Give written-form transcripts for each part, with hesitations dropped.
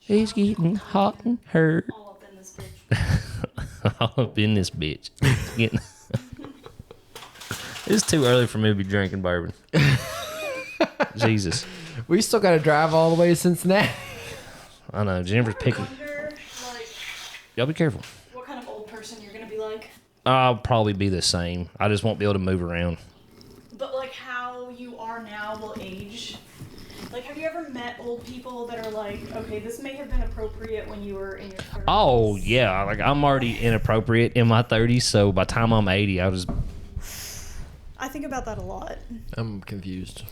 It's getting hot and hurt. All up in this bitch. All up in this bitch. Getting... It's too early for me to be drinking bourbon. Jesus. We still got to drive all the way to Cincinnati. I know. Jennifer's picking. Wonder, like, Y'all be careful. what kind of old person you're gonna be like. I'll probably be the same. I just won't be able to move around. But like how you are now will age. Like, have you ever met old people that are like, okay, this may have been appropriate when you were in your 30s? Oh, yeah. Like, I'm already inappropriate in my 30s, so by the time I'm 80, I'll just... I think about that a lot. I'm confused.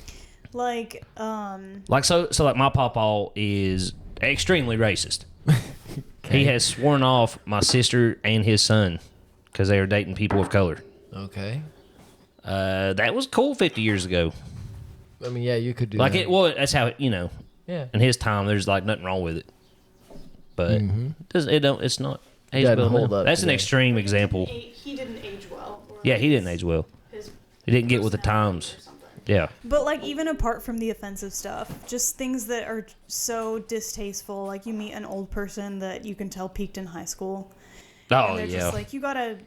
Like, So like, my pawpaw is extremely racist. He has sworn off my sister and his son because they are dating people of color. Okay. That was cool 50 years ago. I mean, yeah, you could do Like, that. that's how, Yeah. in his time, there's, like, nothing wrong with it. But it's not age Doesn't well hold now. up That's an today. extreme example. he didn't age well. or Yeah, he didn't his- age well. his He didn't get with the personality times. or something. Yeah. But like, even apart from the offensive stuff, just things that are so distasteful. Like, you meet an old person that you can tell peaked in high school. Oh, And they're yeah. just like, you gotta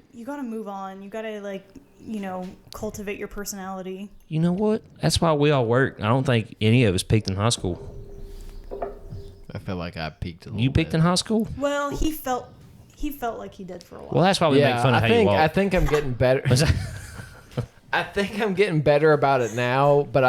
move on. You gotta, like, cultivate your personality. You know what? That's why we all work. I don't think any of us peaked in high school. I feel like I peaked a little You peaked bit. in high school? Well, he felt like he did for a while. Well, that's why we make fun of how you walk. I think I'm getting better. I think I'm getting better about it now, but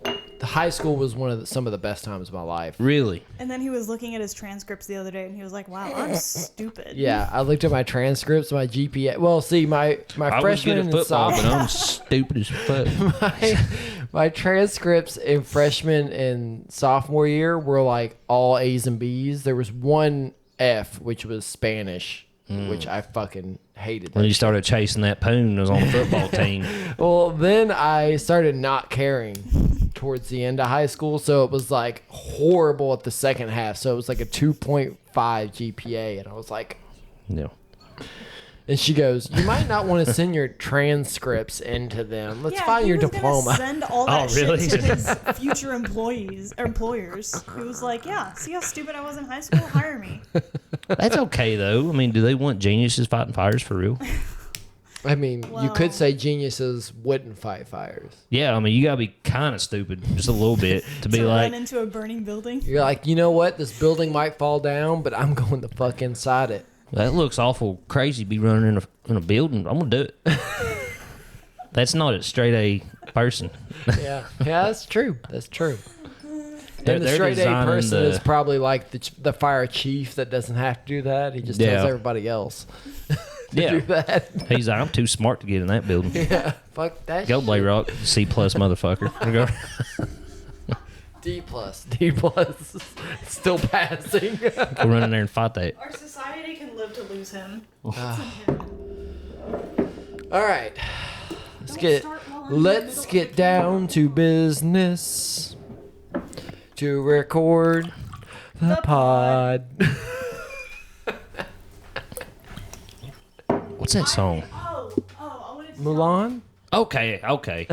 the high school was some of the best times of my life. Really? And then he was looking at his transcripts the other day, and he was like, "Wow, I'm stupid." Yeah, I looked at my transcripts, my GPA. Well, see, my I was good freshman at and football, but sophomore, I'm stupid as fuck. my transcripts in freshman and sophomore year were like all A's and B's. There was one F, which was Spanish, which I fucking hated. When That you started chasing that poon, I was on the football team. Well, then I started not caring towards the end of high school, so it was like horrible at the second half. So it was like a 2.5 GPA, and I was like, Yeah. and she goes, "You might not want to send your transcripts into them. Let's Yeah, find he your was gonna diploma." send all that Oh, really? shit to his future employers. He was like, "Yeah, see how stupid I was in high school? Hire me." That's okay, though. I mean, do they want geniuses fighting fires for real? I mean, you Well- could say geniuses wouldn't fight fires. Yeah, I mean, you got to be kind of stupid, just a little bit, to be To like, run into a burning building. You're like, you know what? This building might fall down, but I'm going the fuck inside it. that looks awful crazy to be running in a building. I'm going to do it. That's not a straight A person. Yeah, that's true. That's true. They're And the straight A designing person the- is probably like the fire chief that doesn't have to do that. He just Yeah. tells everybody else to Yeah. do that. He's like, I'm too smart to get in that building. Yeah, fuck that. Go, shit. Blade Rock, C plus motherfucker. Go. D plus, D plus, still passing. Go run in there and fight that. Our society can live to lose him. All right, let's get down to business to record the pod. What's that song? I wanted to Mulan, Okay.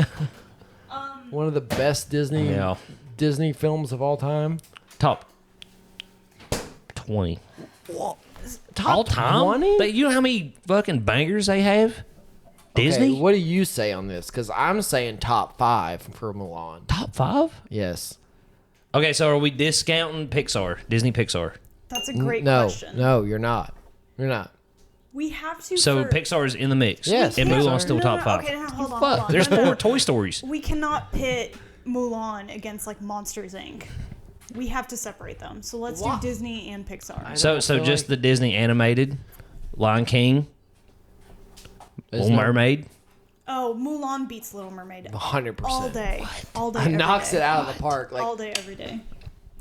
one of the best Disney films of all time. Top 20. Top All time? 20? You know how many fucking bangers they have? Disney? Okay, what do you say on this? Because I'm saying top 5 for Mulan. Top 5? Yes. Okay, so are we discounting Pixar? Disney Pixar. That's a great No, question. no, you're not. You're not. We have to. So for- Pixar is in the mix. Yes, And Pixar. Mulan's still No, top no, 5. Okay, now hold on. Fuck, hold on. there's No, 4 Toy Stories. We cannot pit Mulan against like Monsters Inc. We have to separate them. So let's Why? do Disney and Pixar. So feel just like- the Disney animated, Lion King, There's Little no- Mermaid. Oh, Mulan beats Little Mermaid 100%. all day. All day. It every knocks day. it out of the park. Like, all day, every day.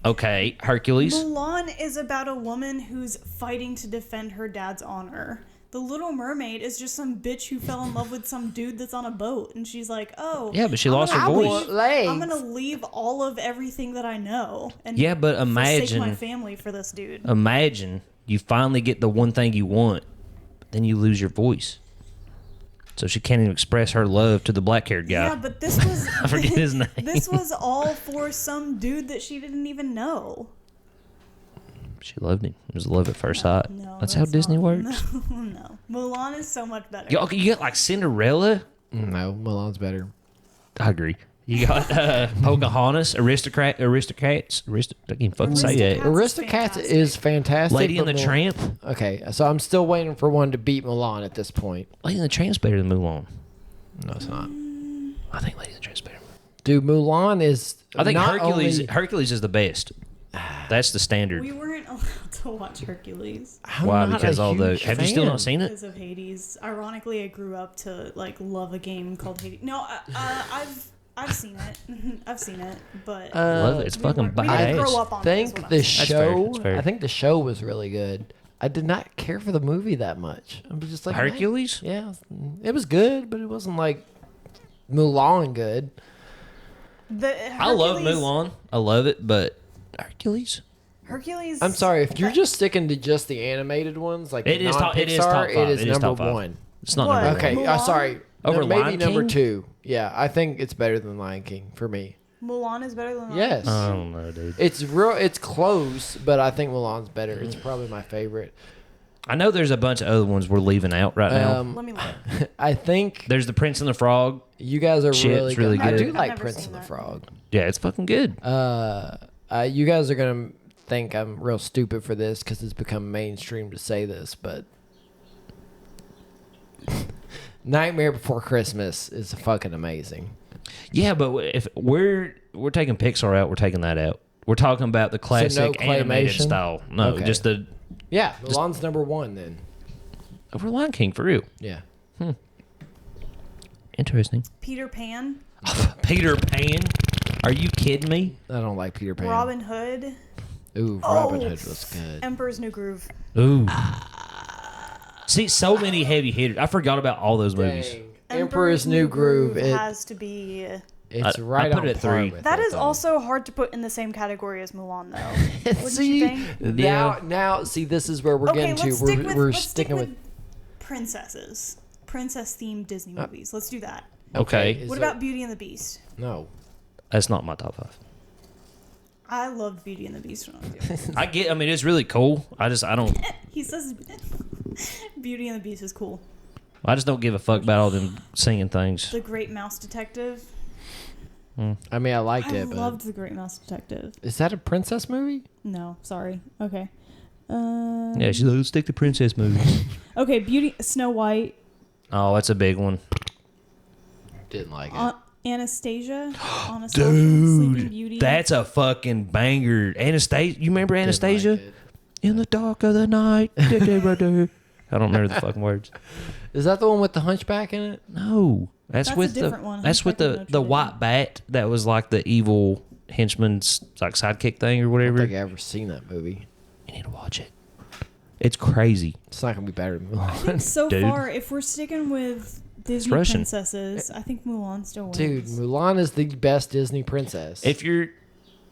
Okay, Hercules. Mulan is about a woman who's fighting to defend her dad's honor. The Little Mermaid is just some bitch who fell in love with some dude that's on a boat, and she's like, "Oh, Yeah, but she I'm lost her gonna voice. leave- I'm gonna leave all of everything that I know and Yeah, but forsake imagine- my family for this dude." Imagine you finally get the one thing you want, but then you lose your voice. So she can't even express her love to the black-haired guy. Yeah, but this was I forget his name. This was all for some dude that she didn't even know. She loved him. It was love at first sight. No, That's how Disney not- works. No. Mulan is so much better. You get like Cinderella. No, Mulan's better. I agree. You got Pocahontas, Aristocrats. I can't fucking say that. Aristocats Aristocats is fantastic. Lady and but the Tramp. Okay, so I'm still waiting for one to beat Mulan at this point. Lady and the Tramp's better than Mulan. No, it's not. I think Lady and the Tramp's better. Dude, Mulan is. I think not Hercules. only- Hercules is the best. That's the standard. We weren't allowed to watch Hercules I'm Why? not Because a all the. huge Have you still fan. not seen it? because of Hades. Ironically, I grew up to like love a game called Hades. No, I've seen it. I've seen it, but Love it. It's fucking we didn't grow badass. up on I it, is think what the I'm saying. show. That's fair. I think the show was really good. I did not care for the movie that much. I was just like Hercules? Yeah, it was good, but it wasn't like Mulan good. I love Mulan. I love it, but Hercules. Hercules. I'm sorry if you're just sticking to just the animated ones, like It the is top. It is top non-Pixar, five. it is It is number top five. one. It's not What? number Okay, one. Mulan? sorry. Over Maybe Lion number King? 2. Yeah, I think it's better than Lion King for me. Mulan is better than Yes. I don't know, dude. It's real. It's close, but I think Mulan's better. It's probably my favorite. I know there's a bunch of other ones we're leaving out right now. Let me look. I think There's the Prince and the Frog. you guys are Shit, really it's really I good. do I've like never Prince seen and the that. Frog. Yeah, it's fucking good. You guys are gonna think I'm real stupid for this because it's become mainstream to say this, but Nightmare Before Christmas is fucking amazing. Yeah, but if we're taking Pixar out, we're taking that out. We're talking about the classic animated claymation? style. No, Okay. just the Yeah, Mulan's number 1 then. over Lion King for real. Yeah. Interesting. Peter Pan, Peter Pan. Are you kidding me? I don't like Peter Pan. Robin Hood, Ooh, Robin Hood was good. Emperor's New Groove. Ooh. See, so many heavy hitters. I forgot about all those movies. Dang. Emperor's New Groove. has to be. It's I right put on it at par 3. with That it, is though. also hard to put in the same category as Mulan, though. Wouldn't See, you think? now, see, this is where we're Okay, getting to. let's stick with, We're let's stick sticking with. princesses, princess-themed Disney movies. Let's do that. Okay. is What there- about Beauty and the Beast? No. That's not my top 5. I loved Beauty and the Beast when I was young. I mean, it's really cool. I don't He says Beauty and the Beast is cool. don't give a fuck about all them singing things. The Great Mouse Detective. I mean, I liked I it, but loved The Great Mouse Detective. is that a princess movie? No, sorry. Okay. Yeah, she's like, let's stick to princess movies. Okay, Snow White. Oh, that's a big one. Didn't like it. Anastasia. Sleeping Beauty. That's a fucking banger. Anastasia, you remember Didn't Anastasia? like it. In the dark of the night. I don't remember the fucking words. Is that the one with the hunchback in it? No, that's a with the different one. that's with Hunchback of the Notre white bat that was like the evil henchman's like sidekick thing or I don't whatever. think I've ever seen that movie. You need to watch it. It's crazy. It's not gonna be better than I Mulan. think so Dude. far, if we're sticking with Disney Russian. princesses, I think Mulan still wins. Dude, Mulan is the best Disney princess. If you're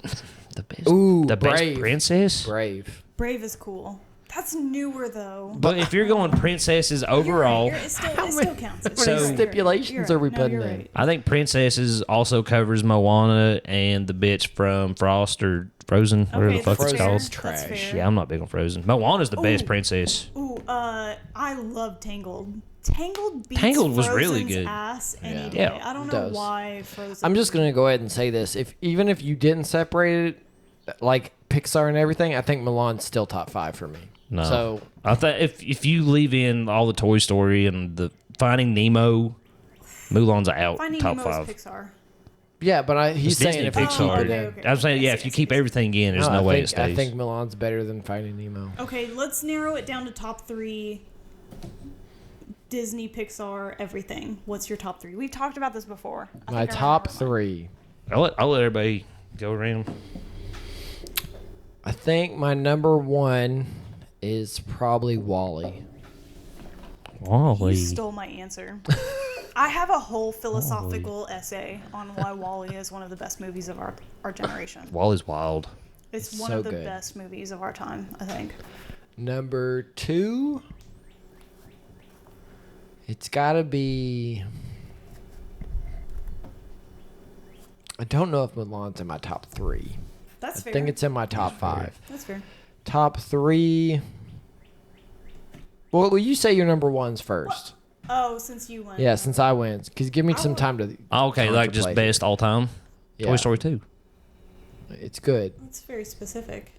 the best, Ooh, the best Brave. princess. Brave. Brave is cool. That's newer though. But if you're going princesses overall, It still counts. It How many still- stipulations are we putting you're in? right. I think princesses also covers Moana and the bitch from Frost or Frozen, whatever Okay, the fuck that's it's fair. called. That's Trash. fair. Yeah, I'm not big on Frozen. Moana's the best Ooh. princess. Ooh, I love Tangled. Tangled beats Tangled was really Frozen's good. ass any Yeah. day. Yeah, I don't it know does. why Frozen. I'm just gonna go ahead and say this: even if you didn't separate it, like Pixar and everything, I think Mulan's still top 5 for me. No, So I thought if you leave in all the Toy Story and the Finding Nemo, Mulan's out Finding top Nemo 5. is Pixar. yeah, but he's It's saying Disney if you keep Pixar. it in. Okay. I'm saying, yeah, I if see, you I keep see. everything in, there's No, no way it I stays. think Milan's better than Finding Nemo. Okay, let's narrow it down to top 3. Disney, Pixar, everything. What's your top 3? We've talked about this before. I My think I top remember mine. 3. I'll let everybody go around. I think my number 1 is probably Wall-E. Wally. You stole my answer. I have a whole philosophical essay on why Wall-E is one of the best movies of our generation. Wally's wild. It's one So of the good. best movies of our time, I think. Number 2, it's gotta be. I don't know if Mulan's in my top 3. That's I fair. think it's in my top 5. That's fair. top 3. Well, will you say your number ones first? Oh, since you went. Yeah, since I went. Because give me some time to. Okay, like just contemplate best all time. Yeah. Toy Story 2. It's good. That's very specific.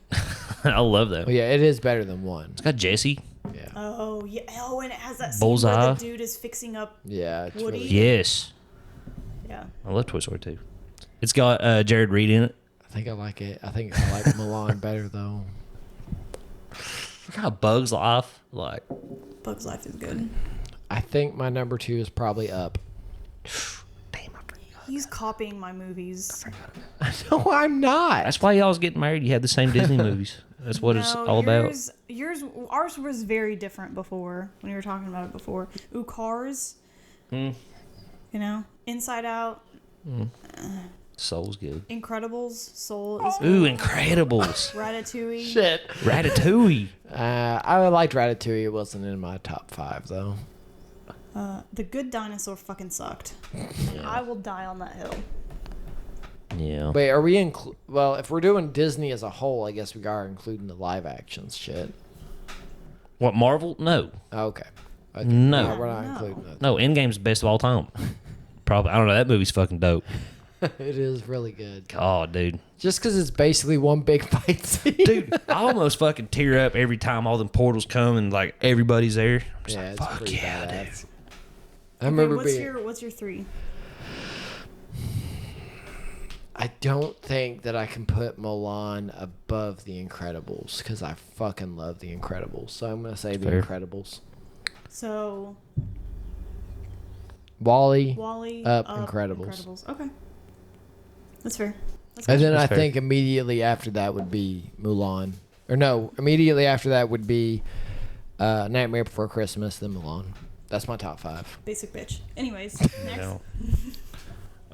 I love that. Well, yeah, it is better than 1. It's got Jesse. Yeah. Oh yeah. Oh, and it has that scene Bullseye. where the dude is fixing up. Yeah, it's Woody? really. Yes. Yeah. I love Toy Story 2. It's got Jared Reed in it. I think I like it. I think I like Milan better though. Look how Bug's Life, like. Bug's Life is good. I think my number 2 is probably Up. Damn, I forgot. He's copying my movies. No, I'm not. That's why y'all was getting married. You had the same Disney movies. That's what it's all about. Ours was very different before when you were talking about it before. Ooh, Cars. Mm. You know, Inside Out. Soul's good. Incredibles. Soul is Ooh, Incredibles. Ratatouille. Shit. Ratatouille. I liked Ratatouille. It wasn't in my top 5 though. The Good Dinosaur fucking sucked. And I will die on that hill. Yeah. Wait, are we well, if we're doing Disney as a whole, I guess we are including the live actions shit. What, Marvel? No. Okay. No. We're not No. including that. No, Endgame's the best of all time. Probably. I don't know. That movie's fucking dope. It is really good. God, dude. Just because it's basically one big fight scene. Dude, I almost fucking tear up every time all them portals come and, like, everybody's there. I'm just Yeah, like, it's fuck pretty yeah, badass. dude. I remember What's your 3? I don't think that I can put Mulan above The Incredibles because I fucking love The Incredibles. So I'm going to say The Fair. Incredibles. So Wally, Up, Incredibles. Okay. That's fair. That's And good. then I That's fair. think immediately after that would be Mulan. Or no, immediately after that would be Nightmare Before Christmas, then Mulan. That's my top 5. Basic bitch. Anyways, next.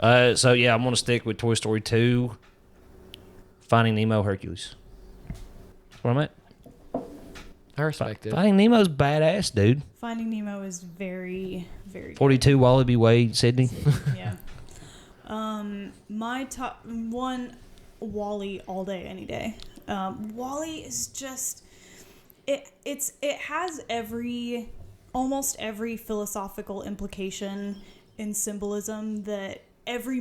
No. So, yeah, I'm going to stick with Toy Story 2, Finding Nemo, Hercules. That's where I'm at. I respect it. Finding Nemo's badass, dude. Finding Nemo is very, very good. 42, Wallaby Way, Sydney. Yeah. My top 1, Wall-E all day, any day. Wall-E is just it has almost every philosophical implication and symbolism that every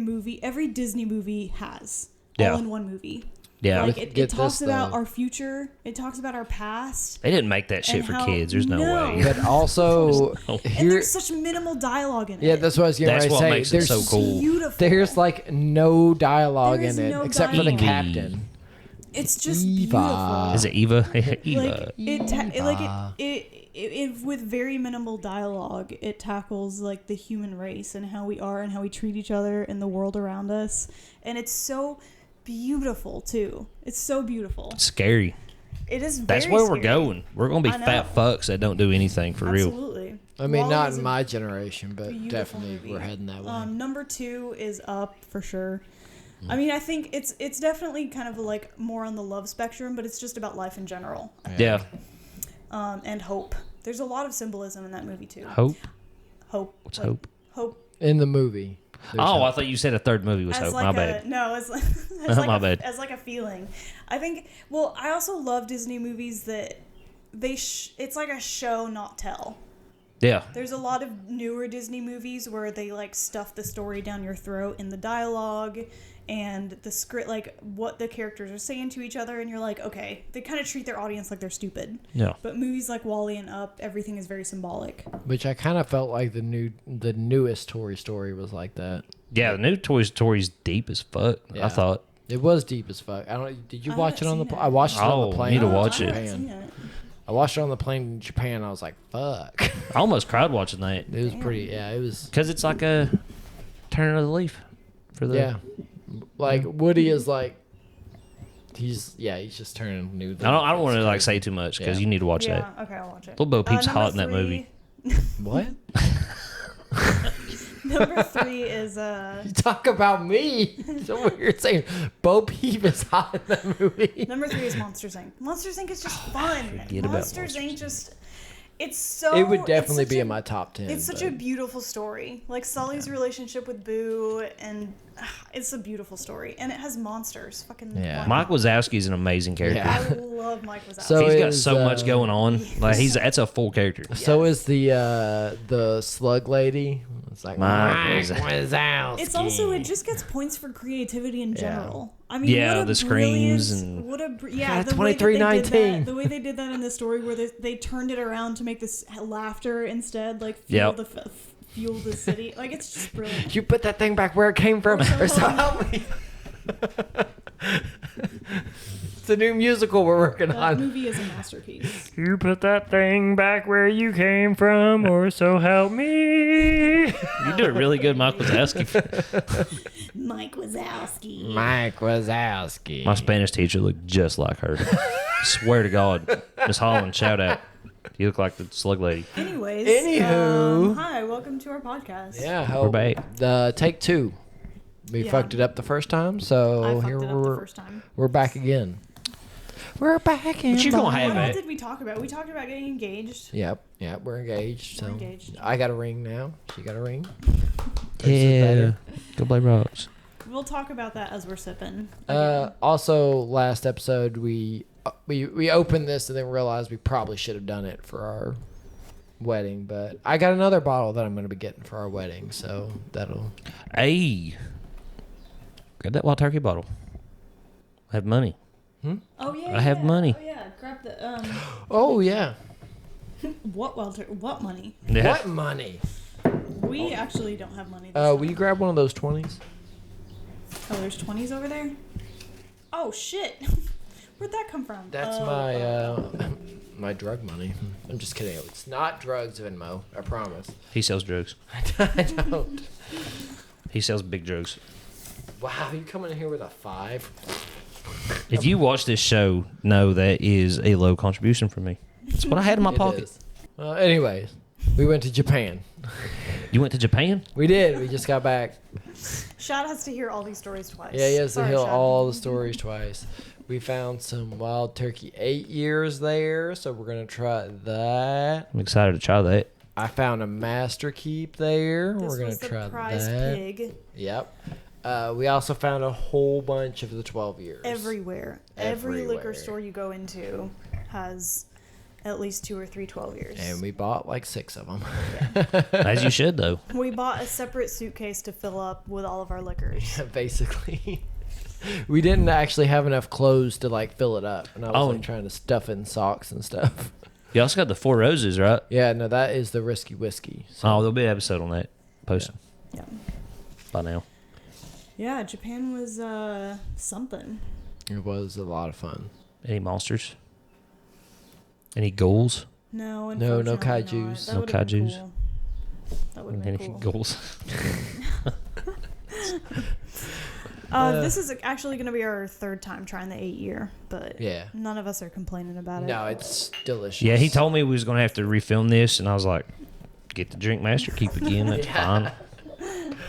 Disney movie has. Yeah. All in one movie. Yeah. Like it Get talks this, about though. our future. It talks about our past. They didn't make that shit And for how- kids. There's no No. way. But also, no- And here, there's such minimal dialogue in it. yeah, that's what I was getting That's ready to what say. makes it There's so cool. Beautiful. There's like no dialogue There is in it no except for the dialogue. captain. It's just Eva. beautiful. Is it Eva? Eva. It with very minimal dialogue, it tackles like the human race and how we are and how we treat each other and the world around us, and it's so beautiful too. It's so beautiful. Scary. It is. That's very where we're scary. going. We're going to be I know. fat fucks that don't do anything for real. Absolutely. I mean, Wall-E not is in a my generation, but beautiful definitely movie. we're heading that way. Number 2 is Up for sure. I mean, I think it's definitely kind of like more on the love spectrum, but it's just about life in general. Yeah. And hope. There's a lot of symbolism in that movie too. Hope. Hope. What's Like, hope? Hope. In the movie. there's Oh, hope. I thought you said a third movie was As hope. like My bad. No, as like My bad. As like a feeling. I think. Well, I also love Disney movies that it's like a show, not tell. Yeah. There's a lot of newer Disney movies where they like stuff the story down your throat in the dialogue and the script, like what the characters are saying to each other, and you're like, okay, they kind of treat their audience like they're stupid. Yeah. But movies like Wall-E and Up, everything is very symbolic. Which I kind of felt like the newest Toy Story was like that. Yeah, the new Toy Story's deep as fuck, Yeah. I thought. It was deep as fuck. I don't. Did you I watch it haven't on the? seen I watched it on Oh, the plane. need to in watch it. I haven't seen Japan. it. I watched it on the plane in Japan. I was like, fuck. I almost cried watching that. It was pretty. Yeah, it was. Because it's like a turn of the leaf for the. Yeah, like Woody is like. He's just turning new. I don't want to like say too much because Yeah. you need to watch Yeah, that. okay, I'll watch it. Little Bo Peep's Number hot in that 3 movie. What? Number 3 is You talk about me. So weird saying Bo Peep is hot in that movie. Number 3 is Monsters Inc. Monsters Inc. is just fun. forget about Monsters Inc. just It's so. It would definitely it's be such in my top 10. It's such a beautiful story. Like Sully's relationship with Boo, and it's a beautiful story. And it has monsters. Fucking. Yeah. Mike Wazowski's an amazing character. Yeah. I love Mike Wazowski. So He's got is, so much going on. Like that's a full character. So is the slug lady. It's like Mike Wazowski. It's also, it just gets points for creativity in general. I mean, Yeah, what a the screams brilliant- and- what a the way that 2319. the way they did that in the story, where they turned it around to make this laughter instead, like fuel the city. Like it's just brilliant. You put that thing back where it came from, or so help me. It's a new musical we're working That on. movie is a masterpiece. You put that thing back where you came from, or so help me. You do a really good Mike Wazowski. Mike Wazowski. Mike Wazowski. My Spanish teacher looked just like her. Swear to God. Miss Holland, shout out. You look like the slug lady. Anyways. Anywho. Hi, welcome to our podcast. Yeah, We're back. The take 2. We Yeah. fucked it up the first time, so I fucked here it up the first time. we're back again. We're back in. But you gonna What have all it. did we talk about? We talked about getting engaged. Yep, we're engaged. So We're engaged. I got a ring now. She got a ring. Yeah. Go play rocks. We'll talk about that as we're sipping. Also, last episode we opened this and then realized we probably should have done it for our wedding, but I got another bottle that I'm going to be getting for our wedding, so that'll. Hey. Grab that wild turkey bottle. I have money. Oh yeah. I have money. Oh yeah. Grab the Oh yeah. What Walter? What money? Yeah. What money? We actually don't have money. This Will you grab one of those 20s? Oh, there's 20s over there. Oh shit! Where'd that come from? That's my my drug money. I'm just kidding. It's not drugs, Venmo. I promise. He sells drugs. I don't. He sells big drugs. Wow, you coming in here with a 5? If you watch this show, know that is a low contribution from me. That's what I had in my It pocket. is. Anyways, we went to Japan. You went to Japan? We did. We just got back. Shad has to hear all these stories twice. Yeah, he has to Sorry, hear Shad. all the stories twice. We found some wild turkey 8 years there, so we're gonna try that. I'm excited to try that. I found a master keep there. This we're gonna was the try prize that. pig Yep. We also found a whole bunch of the 12 years. everywhere. Every liquor Everywhere. store you go into has at least 2 or 3 12 years. And we bought like 6 of them. As you should, though. We bought a separate suitcase to fill up with all of our liquors. Basically. We didn't actually have enough clothes to like fill it up. And I was like trying to stuff in socks and stuff. You also got the Four Roses, right? Yeah, no, that is the risky whiskey. So. Oh, there'll be an episode on that. Posted Yeah. by now. Yeah, Japan was something. It was a lot of fun. Any monsters? Any ghouls? No, No unfortunately kaijus. not. No That would've been kaijus. cool. That would have Any been cool. ghouls? This is actually going to be our 3rd time trying the 8 year, but Yeah. none of us are complaining about it. No, it's delicious. Yeah, he told me we was going to have to refilm this, and I was like, get the drink master keep again. That's fine.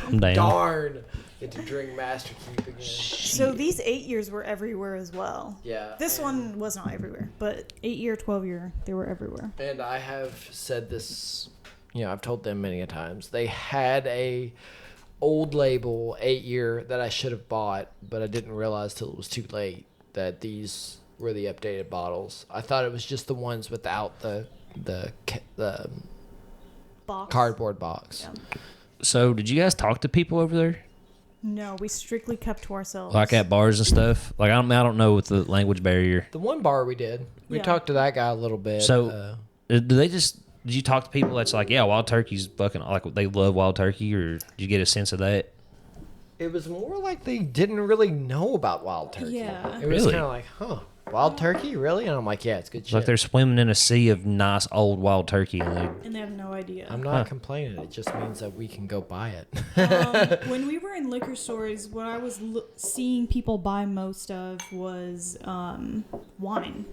I'm down. Darn. Get to drink Master Keep again. So these 8 years were everywhere as well. Yeah. This one was not everywhere, but 8 year, 12 year, they were everywhere. And I have said this, I've told them many a times. They had a old label 8 year that I should have bought, but I didn't realize till it was too late that these were the updated bottles. I thought it was just the ones without the Box. cardboard box. Yeah. So, did you guys talk to people over there? No, we strictly kept to ourselves. Like at bars and stuff? Like, I don't know with the language barrier. The one bar we did. We Yeah. talked to that guy a little bit. So, did you talk to people that's like, yeah, wild turkey's fucking, like, they love wild turkey, or did you get a sense of that? it was more like they didn't really know about wild turkey. Yeah. It was Really? kind of like, huh, wild turkey? Really? And I'm like, yeah, it's good It's shit. like they're swimming in a sea of nice old wild turkey. And they have no idea. I'm not complaining. It just means that we can go buy it. When we were in liquor stores, what I was seeing people buy most of was wine.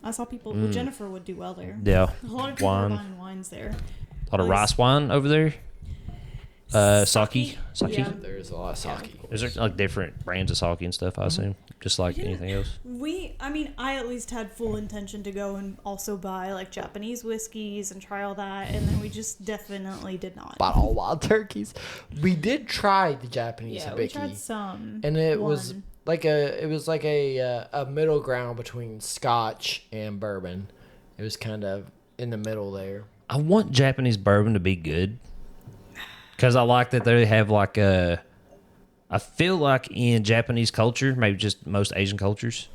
I saw people. Well, Jennifer would do well there. Yeah. A lot of people Wine. were buying wines there. A lot of rice wine over there. Sake. Yeah. There's a lot of sake. Is there like different brands of sake and stuff? I assume, just like anything else. I at least had full intention to go and also buy like Japanese whiskeys and try all that, and then we just definitely did not. Bought all wild turkeys. We did try the Japanese Yeah, we hibiki, tried some. and it One. was like a middle ground between Scotch and bourbon. It was kind of in the middle there. I want Japanese bourbon to be good because I like that they have like a. I feel like in Japanese culture, maybe just most Asian cultures,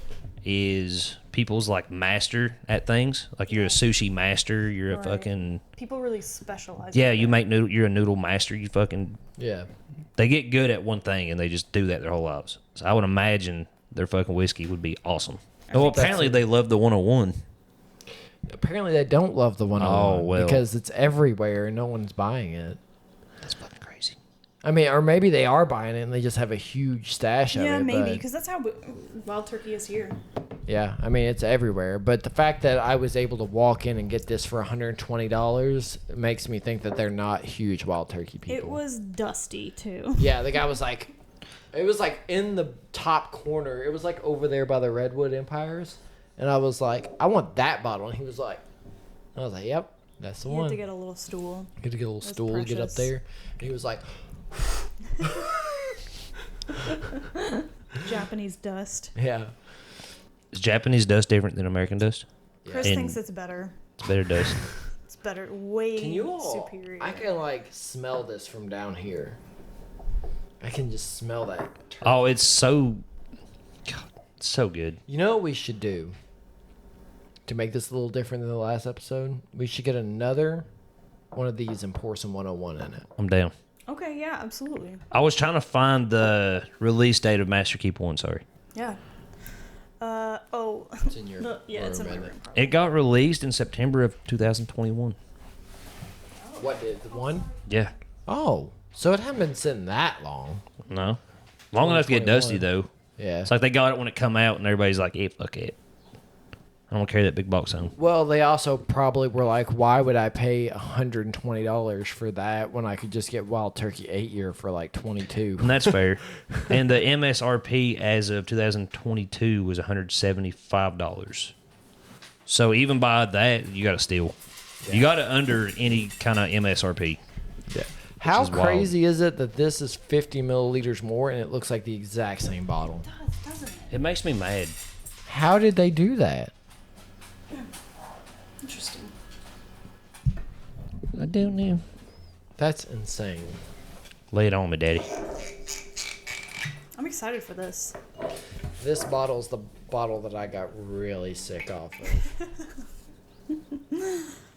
is people's like master at things. Like you're a sushi master. You're a Right. fucking People really specialize. yeah. in You that. make noodle. You're a noodle master. You fucking Yeah. they get good at one thing and they just do that their whole lives. So I would imagine their fucking whiskey would be awesome. Well, apparently they love the 101. Apparently they don't love the 101 Oh, well. because it's everywhere and no one's buying it. That's fucking crazy. I mean, or maybe they are buying it and they just have a huge stash of it. Yeah, maybe but- because that's how wild turkey is here. Yeah, I mean, it's everywhere. But the fact that I was able to walk in and get this for $120 makes me think that they're not huge wild turkey people. It was dusty too. Yeah, the guy was like, it was like in the top corner. It was like over there by the Redwood Empires. And I was like, I want that bottle. And he was like, I was like, yep, that's the You one. had to get a little stool. You had to get a little That's stool to get up precious. there. And he was like, Japanese dust. yeah. Is Japanese dust different than American dust? Chris And- thinks it's better. It's better dust. It's better. Way Can you all, superior. I can like smell this from down here. I can just smell that. turkey. Oh, it's so, God, it's so good. You know what we should do to make this a little different than the last episode? We should get another one of these and pour some 101 in it. I'm down. Okay, yeah, absolutely. I was trying to find the release date of Master Keep 1, sorry. Yeah. It's in your Yeah, it's in my room, room. isn't It got released in September of 2021. it? What did the one? Yeah. Oh, so it hadn't been sitting that long. No. Long enough to get dusty, though. Yeah. It's like they got it when it come out, and everybody's like, "Hey, fuck it. I don't carry that big box home." Well, they also probably were like, why would I pay $120 for that when I could just get Wild Turkey 8-year for like 22? And that's fair. And the MSRP as of 2022 was $175. So even by that, you got to steal. You got to under any kind of MSRP. Yeah. How is wild. crazy is it that this is 50 milliliters more and it looks like the exact same bottle? Doesn't it? It makes me mad. How did they do that? Interesting. I don't know. That's insane. Lay it on me, Daddy. I'm excited for this. This bottle's the bottle that I got really sick off of.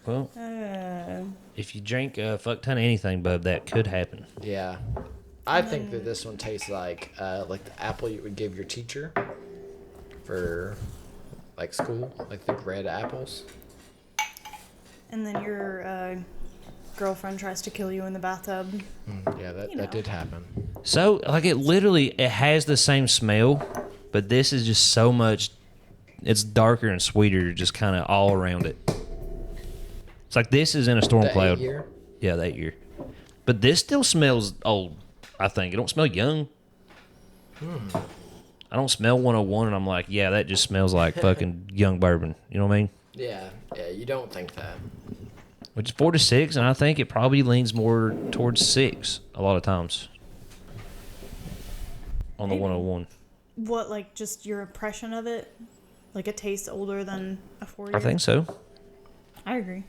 Well, Uh, if you drink a fuck ton of anything, bub, that could happen. Yeah. I think that this one tastes like the apple you would give your teacher for like school, like the red apples. and then your girlfriend tries to kill you in the bathtub. Yeah, that, You know. that did happen. So, like, it has the same smell, but this is just so much. It's darker and sweeter, just kind of all around it. It's like this is in a storm The cloud. 8-year? Yeah, that year. But this still smells old. I think it don't smell young. I don't smell 101, and I'm like, yeah, that just smells like fucking young bourbon. You know what I mean? Yeah, you don't think that. Which is 4 to 6, and I think it probably leans more towards 6 a lot of times on the Maybe. 101. What, like, just your impression of it? Like, it tastes older than a 4-year? I think so. I agree.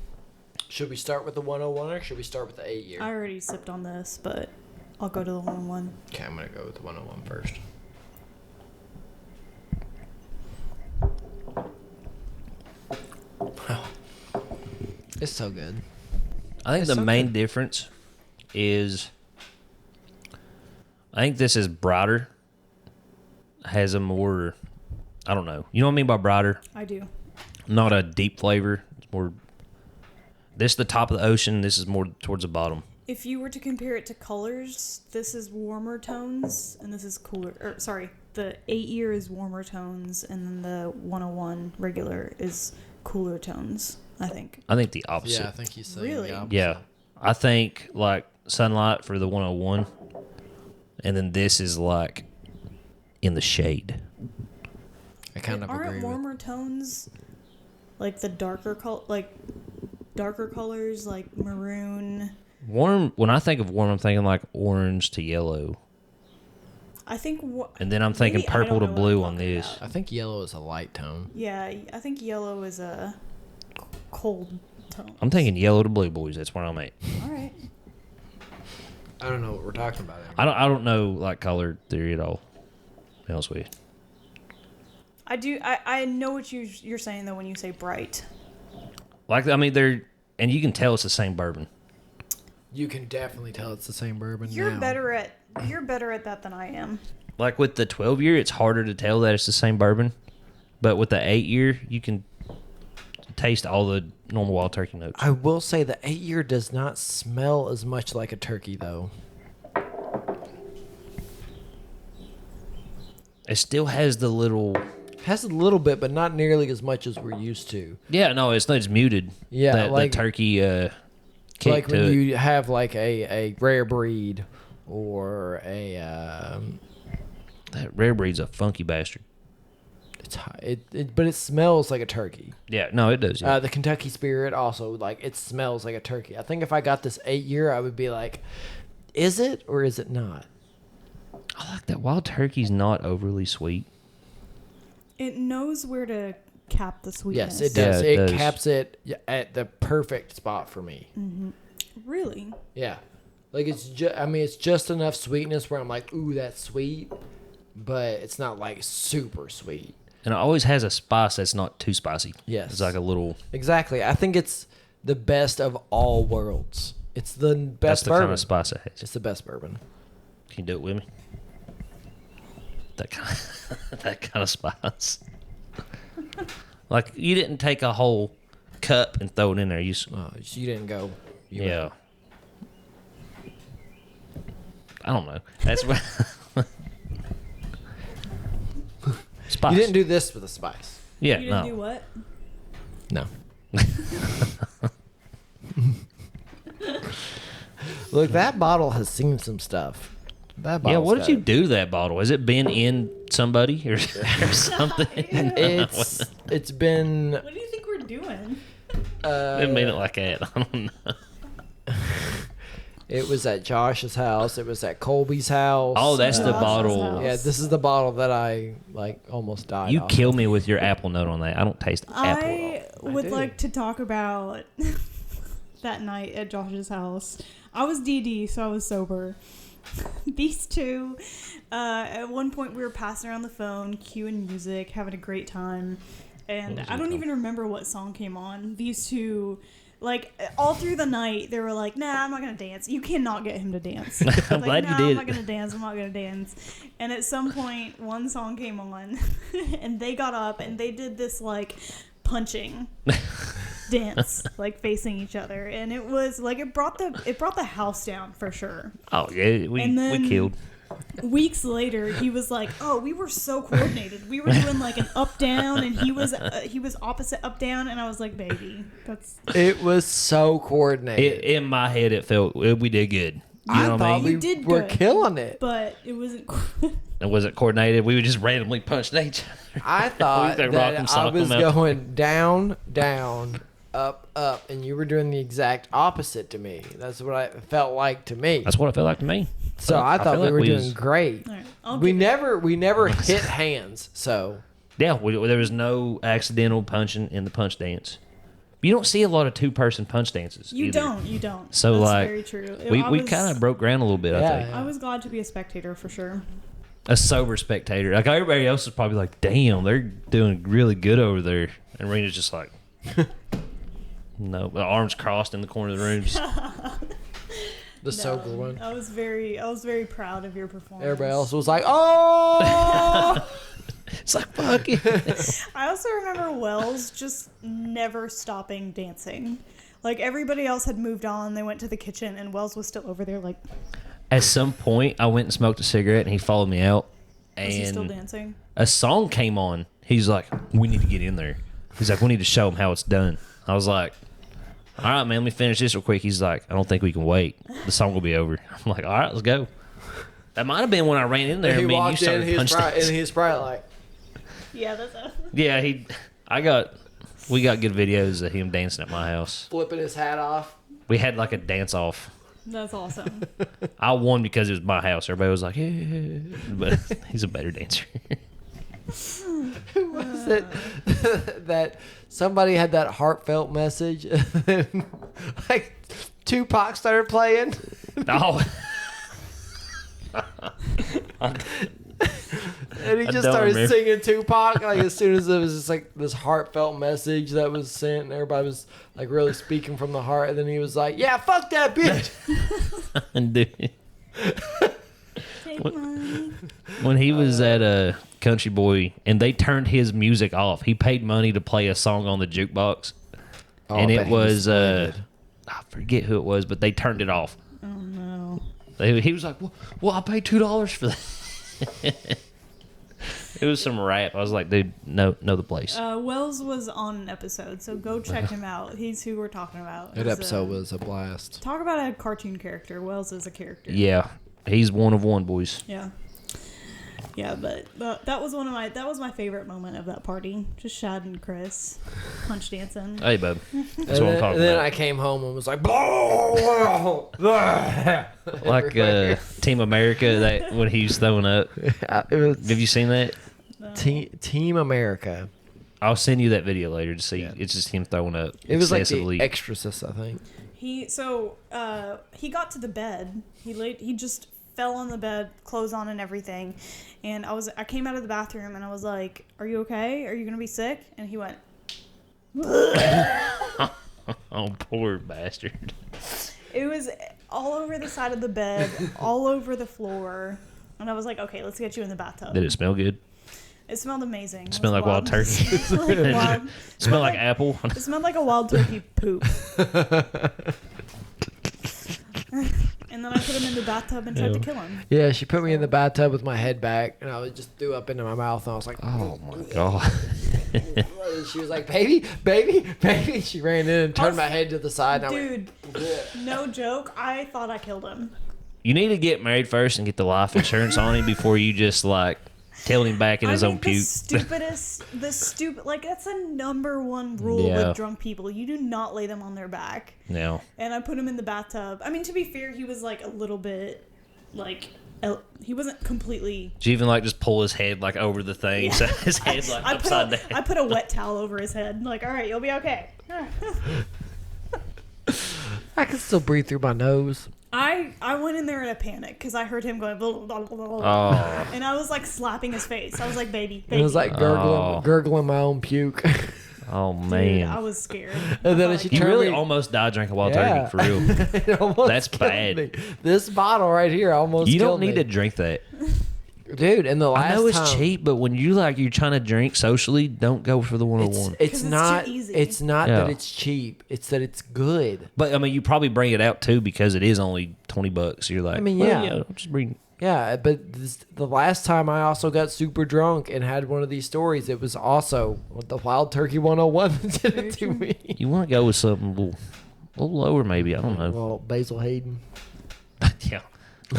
Should we start with the 101 or should we start with the 8-year? I already sipped on this, but I'll go to the 101. Okay, I'm going to go with the 101 first. It's so good. I think It's the so main good. difference is I think this is brighter. Has a more, I don't know. You know what I mean by brighter? I do. Not a deep flavor. It's more, this is the top of the ocean. This is more towards the bottom. If you were to compare it to colors, this is warmer tones, and this is cooler. Or, sorry, the 8-year is warmer tones, and then the 101 regular is cooler tones, I think. I think the opposite. Yeah, I think he's saying Really? the opposite. Yeah. I think, like, sunlight for the 101, and then this is like in the shade. I kind of agree. Aren't warmer tones like the darker darker colors like maroon? Warm. When I think of warm, I'm thinking like orange to yellow, I think. and then I'm thinking Maybe I purple don't to know what blue I'm on talking this. about. I think yellow is a light tone. Yeah, I think yellow is a cold tone. I'm thinking yellow to blue, boys. That's where I'm at. All right. I don't know what we're talking about. I don't know like color theory at all. To be honest with you. I do. I know what you're saying though when you say bright. Like I mean, they're and you can tell it's the same bourbon. You can definitely tell it's the same bourbon. You're now. better at that than I am. Like with the 12-year, it's harder to tell that it's the same bourbon, but with the 8-year, you can taste all the normal wild turkey notes. I will say the 8-year does not smell as much like a turkey though. It still has the little. Has a little bit, but not nearly as much as we're used to. Yeah, no, it's muted. Yeah, the like turkey kick like to when it. you have like a rare breed or a That rare breed's a funky bastard. it's but it smells like a turkey. Yeah, no, it does. Yeah. The Kentucky Spirit also like it smells like a turkey. I think if I got this 8-year, I would be like, is it or is it not? I like that wild turkey's not overly sweet. It knows where to cap the sweetness. Yes, it does. Yeah, it it does. caps it at the perfect spot for me. Really? Yeah, like it's just. I mean, it's just enough sweetness where I'm like, ooh, that's sweet, but it's not like super sweet. And it always has a spice that's not too spicy. Yes. It's like a little. Exactly. I think it's the best of all worlds. It's the That's best the bourbon. kind of spice it has. It's the best bourbon. Can you do it with me? That kind that kind of spice. Like you didn't take a whole cup and throw it in there. Oh, you didn't go. You Yeah. I don't know. That's what. Spice. You didn't do this with a spice. Yeah, You didn't no. do what? No. Look, that bottle has seen some stuff. That Yeah, bottle's what did got you it. do to that bottle? Has it been in somebody or something? It's been. What do you think we're doing? I didn't mean it like that. I don't know. It was at Josh's house. It was at Colby's house. Oh, that's the Josh's bottle. house. Yeah, this is the bottle that I like almost died. You off kill of. me with your apple note on that. I don't taste apple at I all. would do. like to talk about that night at Josh's house. I was DD, so I was sober. These two, at one point we were passing around the phone, cueing music, having a great time. And I don't even remember what song came on. These two, like, all through the night, they were like, nah, I'm not going to dance. You cannot get him to dance. I'm Like, glad you "Nah, did. I'm not going to dance. I'm not going to dance. And at some point, one song came on, and they got up, and they did this, like, punching dance, like, facing each other. And it was, like, it brought the house down, for sure. Oh, yeah, we And then- killed. Weeks later, he was like, "Oh, we were so coordinated. We were doing like an up down, and he was opposite up down." And I was like, "Baby, that's." It was so coordinated. In my head, it felt we did good. You I know what I thought mean? we You did were good. killing it. But it wasn't. And was it coordinated? We would just randomly punch each other. I thought We could rock 'em, that I sock 'em was out. going down, down, up, up, and you were doing the exact opposite to me. That's what I felt like to me. That's what it felt like to me. So I thought feel we like were doing was- great. All right, I'll We give never hit hands. So Yeah, there was no accidental punching in the punch dance. You don't see a lot of two-person punch dances. You either. don't. You don't. So, That's like, very true. We I was- kind of broke ground a little bit. I Yeah. think I was glad to be a spectator for sure. a sober spectator. Like everybody else is probably like, "Damn, they're doing really good over there," and Rena's just like, "No," the arms crossed in the corner of the room. Just, the sober one. I was very proud of your performance. Everybody else was like, "Oh!" it's like fuck it. I also remember Wells just never stopping dancing. Like everybody else had moved on, they went to the kitchen, and Wells was still over there. Like, At some point, I went and smoked a cigarette, and he followed me out. was he still And dancing? a song came on. He's like, "We need to get in there." He's like, "We need to show him how it's done." I was like, all right, man, let me finish this real quick. He's like, I don't think we can wait. The song will be over. I'm like, all right, let's go. That might have been when I ran in there. He And me and you walked in, started punching. and he's probably like, Yeah, that's a. Yeah, we got good videos of him dancing at my house. flipping his hat off. We had like a dance off. That's awesome. I won because it was my house. Everybody was like, yeah, but he's a better dancer. Who was it that somebody had that heartfelt message? And like Tupac started playing. Oh. And he I just don't started remember. singing Tupac like as soon as it was just like this heartfelt message that was sent, and everybody was like really speaking from the heart. And then he was like, "Yeah, fuck that bitch." Dude, Take money. when he was at a Country Boy and they turned his music off, he paid money to play a song on the jukebox, and I it bet he was splendid. I forget who it was, but they turned it off. Oh no. He was like, "Well, I paid $2 for that." It was some rap. I was like, "Dude, know the place." Wells was on an episode, so go check him out. He's who we're talking about. That He's, episode was a blast. Talk about a cartoon character. Wells is a character. Yeah, he's one of one, boys. Yeah. Yeah, but that was my favorite moment of that party. Just Shad and Chris punch dancing. Hey, bub. That's what I'm talking And then about. I came home and was like, Like Team America, that when he was throwing up. it was Have you seen that? Team America. I'll send you that video later to see. Yeah. It's just him throwing up. It was like excessively. the Exorcist, I think. He got to the bed. He just fell on the bed, clothes on and everything. And I came out of the bathroom and I was like, "Are you okay? Are you gonna be sick?" And he went. Oh, poor bastard. It was all over the side of the bed, all over the floor. And I was like, "Okay, let's get you in the bathtub." Did it smell good? It smelled amazing. It Smelled was like wild turkey? It smelled like wild. Smell like apple. It smelled like a wild turkey poop. And then I put him in the bathtub and tried to kill him. Yeah, she put me in the bathtub with my head back, and I just threw up into my mouth, and I was like, Oh my god. She was like, baby, baby, baby. She ran in and turned my head to the side, and I went, Dude, no joke. I thought I killed him. You need to get married first and get the life insurance on him before you just like tell him back in his own puke. The stupid, like that's a number one rule Yeah. with drunk people. You do not lay them on their back. No. And I put him in the bathtub. I mean, to be fair, he was like a little bit, like, he wasn't completely. Did you even like just pull his head like over the thing so his head like upside down? I put a wet towel over his head. Like, all right, you'll be okay. I can still breathe through my nose. I went in there in a panic because I heard him going, blah, blah, blah, blah, blah. Oh. And I was like slapping his face. I was like, baby. It was like Oh. gurgling my own puke. Oh Dude, man. I was scared. And then I she thought I You turned really me- almost died drinking wild Yeah. turkey for real. It almost That's killed bad. me. This bottle right here almost You killed don't need me. to drink that. Dude, and the last I know it's time, cheap, but when you're trying to drink socially, don't go for the 101. It's 'Cause it's not. too easy. It's not Yeah. that it's cheap. It's that it's good. But I mean, you probably bring it out too because it is only $20. You're like, I mean, well, yeah. I'll just bring. Yeah, but the last time I also got super drunk and had one of these stories, it was also the Wild Turkey 101 that did it to me. You want to go with something a little lower, maybe. I don't know. Well, Basil Hayden. Yeah,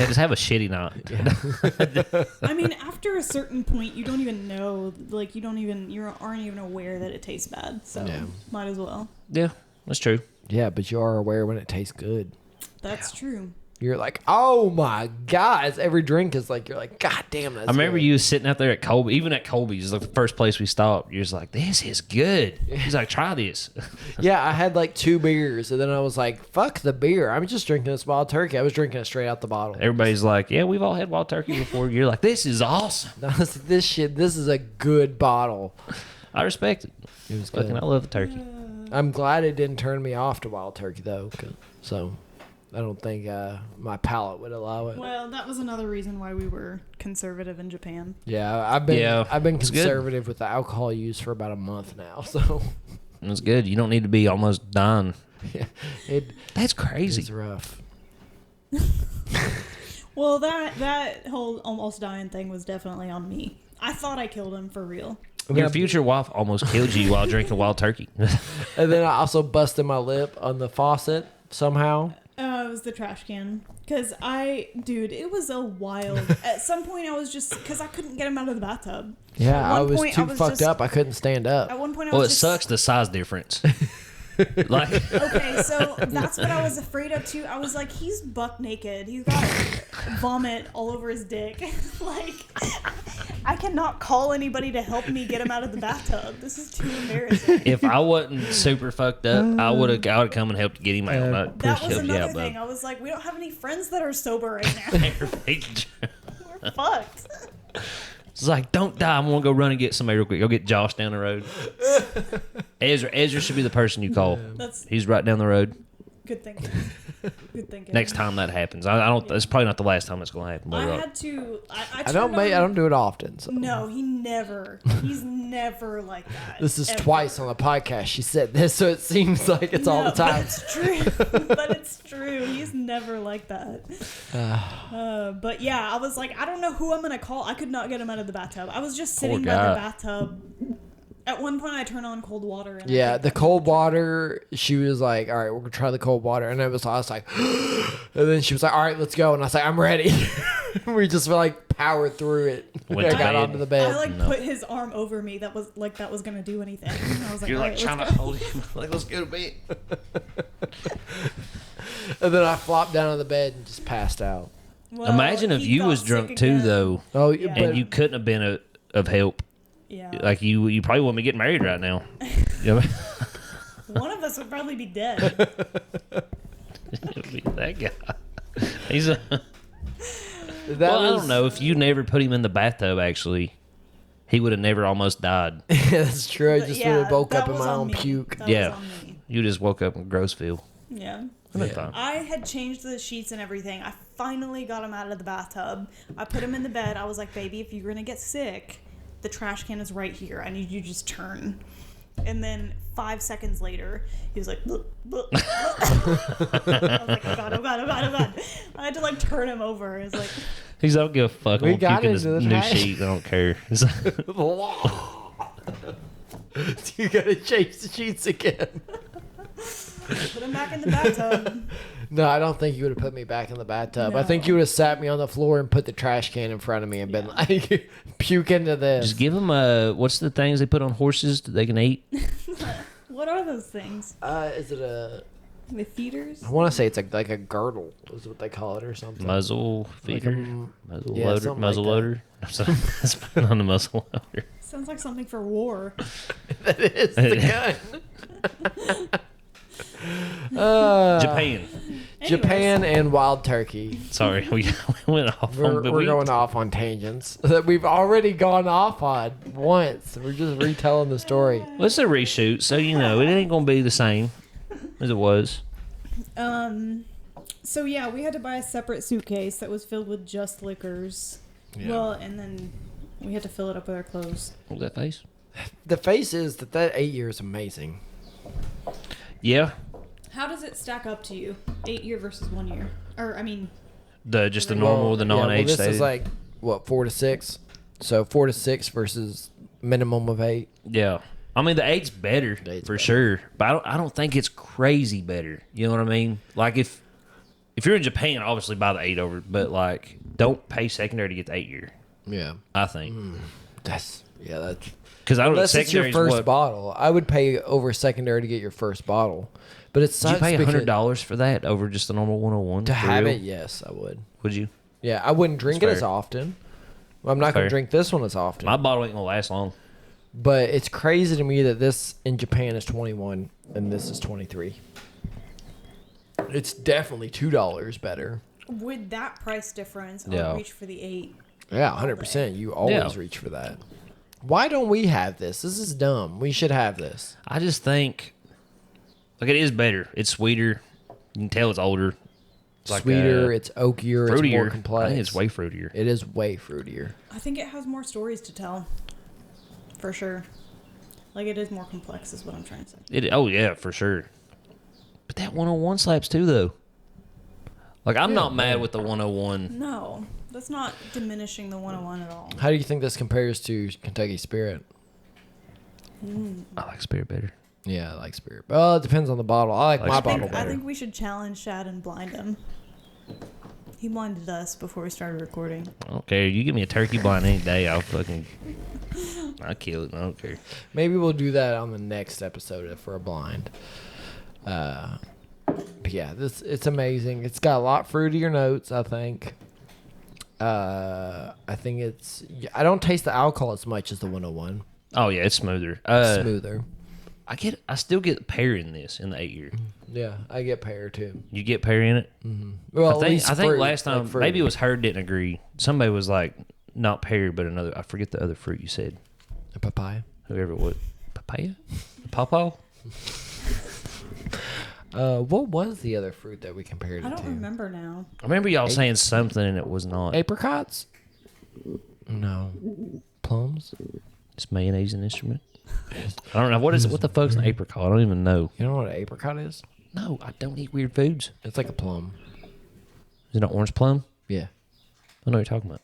just have a shitty night. I mean, after a certain point, you don't even know, like, you aren't even aware that it tastes bad. So, Yeah. might as well. Yeah, that's true. Yeah, but you are aware when it tastes good. That's true. You're like, oh my God. It's every drink is like, you're like, God damn, that's I remember good. you was sitting out there at Colby, even at Colby's, like the first place we stopped. You're just like, this is good. He's like, try this. Yeah, I had like 2 beers, and then I was like, fuck the beer. I'm just drinking this Wild Turkey. I was drinking it straight out the bottle. Everybody's like, yeah, we've all had wild turkey before. You're like, this is awesome. This is a good bottle. I respect it. It was Fucking, good. I love the turkey. I'm glad it didn't turn me off to Wild Turkey, though. So I don't think my palate would allow it. Well, that was another reason why we were conservative in Japan. Yeah, I've been it's good. conservative with the alcohol use for about a month now. So It's good. You don't need to be almost dying. yeah, That's it's crazy. rough. Well, that whole almost dying thing was definitely on me. I thought I killed him for real. Your future wife almost killed you while drinking wild turkey. And then I also busted my lip on the faucet somehow. It was the trash can. Because it was a wild. At some point, I was just. Because I couldn't get him out of the bathtub. Yeah, At I one was point, too fucked up. I couldn't stand up. At one point, I Well, was it just. sucks the size difference. Like, Okay, so that's what I was afraid of too. I was like, he's buck naked. He's got vomit all over his dick. Like, I cannot call anybody to help me get him out of the bathtub. This is too embarrassing. if I wasn't super fucked up, I would have come and helped get him out. Not That push was him, yeah, another but- thing. I was like, we don't have any friends that are sober right now. We're fucked. It's like, don't die. I'm gonna go run and get somebody real quick. Go get Josh down the road. Ezra should be the person you call. That's He's right down the road. good thinking. Good thinking. Next time that happens, I don't. It's probably not the last time it's gonna happen. But I had to. I I don't do it often. So. No, he's never like that. This is ever. twice on the podcast she said this, so it seems like it's all the But time. it's true. But it's true. He's never like that. But yeah, I was like, I don't know who I'm gonna call. I could not get him out of the bathtub. I was just sitting by guy. the bathtub. At one point, I turned on cold water. And Yeah, the cold water, she was like, all right, we're going to try the cold water. And I was like, and then she was like, all right, let's go. And I was like, I'm ready. We just like powered through it. Went I to got bed. onto the bed. I put his arm over me. That was gonna do anything. And I was like, You're all like right, trying let's to go. hold him. Like, let's go to bed. And then I flopped down on the bed and just passed out. Well, Imagine if he you got was sick drunk too, again. though, Oh, Yeah. but and you couldn't have been of help. Yeah. Like you probably wouldn't be getting married right now. You know? One of us would probably be dead. It'd be that guy. He's a. that Well, I was- don't know if you never put him in the bathtub. Actually, he would have never almost died. That's true. I But just yeah, would have woke that up in was my on own me. puke. That Yeah. was on me. You just woke up in Grossville. Yeah. That'd be fine. I had changed the sheets and everything. I finally got him out of the bathtub. I put him in the bed. I was like, baby, if you're going to get sick, the trash can is right here. I need you to just turn. And then 5 seconds later, he was like, "Bleh, bleh, bleh." I was like, oh God, oh God, oh God, oh God. I had to turn him over. It was like, He's like, I don't give a fuck. We I'm got puking this into the new trash. sheet. I don't care. It's like, You gotta change the sheets again. put him back in the bathtub. No, I don't think you would have put me back in the bathtub. I No. think you would have sat me on the floor and put the trash can in front of me and been like, puke into this. just give him what's the things they put on horses that they can eat? What are those things? Is it a? The feeders? I want to say it's like a girdle, is what they call it, or something. Muzzle feeder, muzzle yeah, loader, something muzzle like that. loader. That's put on the muzzle loader. Sounds like something for war. That is the gun. Japan. Japan and wild turkey. Sorry, we went off. We're going off on tangents that we've already gone off on once. We're just retelling the story. Well, it's a reshoot, so it ain't gonna be the same as it was. So yeah, we had to buy a separate suitcase that was filled with just liquors. Yeah. Well, and then we had to fill it up with our clothes. What was that face? The face is that 8 years is amazing. Yeah, How does it stack up to you? 8 year versus 1 year? Or, I mean, the normal, the non-age this stated. is like, what, 4 to 6? So 4 to 6 versus minimum of 8. Yeah, I mean the 8's better The 8's for better. sure, but I don't think it's crazy better. You know what I mean? Like if you're in Japan, obviously buy the 8 over, but like don't pay secondary to get the 8 year. Yeah. I think That's because I don't. unless it's your secondary is first what, bottle. I would pay over secondary to get your first bottle. But it's Did you pay because- $100 for that over just the normal 101? to for have real? it. Yes, I would. Would you? Yeah, I wouldn't drink That's it as fair. often. I'm not going Fair. to drink this one as often. My bottle ain't gonna last long. But it's crazy to me that this in Japan is 21 and this is 23. It's definitely $2 better. with that price difference, Yeah. I'll reach for the 8. Yeah, 100%. You always Yeah. reach for that. Why don't we have this? This is dumb. We should have this. I just think, like, it is better. It's sweeter. You can tell it's older. It's like, Sweeter, it's oakier, fruitier. it's more complex. I think it's way fruitier. It is way fruitier. I think it has more stories to tell. For sure. Like, it is more complex, is what I'm trying to say. Oh yeah, for sure. But that 101 slaps too, though. Like, I'm not mad with the 101. No, that's not diminishing the 101 at all. How do you think this compares to Kentucky Spirit? I like Spirit better. Yeah, I like Spirit. Well, it depends on the bottle. I like my bottle I better. think we should challenge Shad and blind him. He blinded us before we started recording. I don't care. You give me a turkey blind any day, I'll kill it. I don't care. Maybe we'll do that on the next episode for a blind. But yeah, it's amazing. It's got a lot fruitier notes, I think. I think I don't taste the alcohol as much as the 101. Oh yeah, it's smoother. Smoother. I still get pear in this in the 8-year. Yeah, I get pear too. You get pear in it? Mm-hmm. Well, I think fruit, last time like maybe it was her didn't agree. Somebody was like not pear, but another. I forget the other fruit you said. A papaya. Whoever it was, papaya, pawpaw. What was the other fruit that we compared it I to? don't remember now. I remember y'all saying something and it was not. Apricots? No. Plums? Is mayonnaise an instrument? I don't know. What the fuck's an apricot? I don't even know. You know what an apricot is? No, I don't eat weird foods. It's like a plum. Is it an orange plum? Yeah. I know what you're talking about.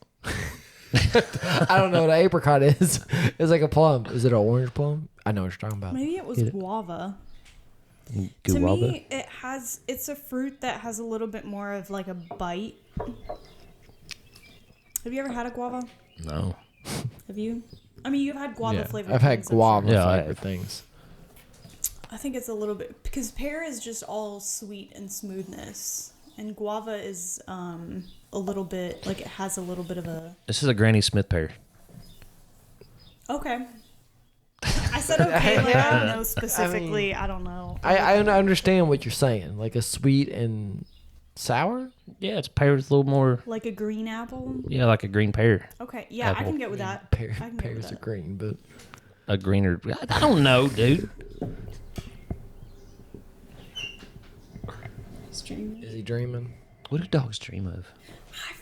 I don't know what an apricot is. It's like a plum. Is it an orange plum? I know what you're talking about. Maybe it was guava. To Guava? me, it's a fruit that has a little bit more of like a bite. Have you ever had a guava? No. Have you? I mean, you've had guava flavored I've had things, I'm guava sure. Yeah, I flavored things. I think it's a little bit because pear is just all sweet and smoothness, and guava is a little bit like it has a little bit of a. This is a Granny Smith pear. Okay. I said okay, like I don't know specifically. I don't know. I understand what you're saying. Like a sweet and sour? Yeah, it's pear with a little more. Like a green apple. Yeah, like a green pear. Okay, yeah, I Apple. can get with that. Pear, I can get with pears are that. green, but A greener. I don't know, dude. is he dreaming? What do dogs dream of?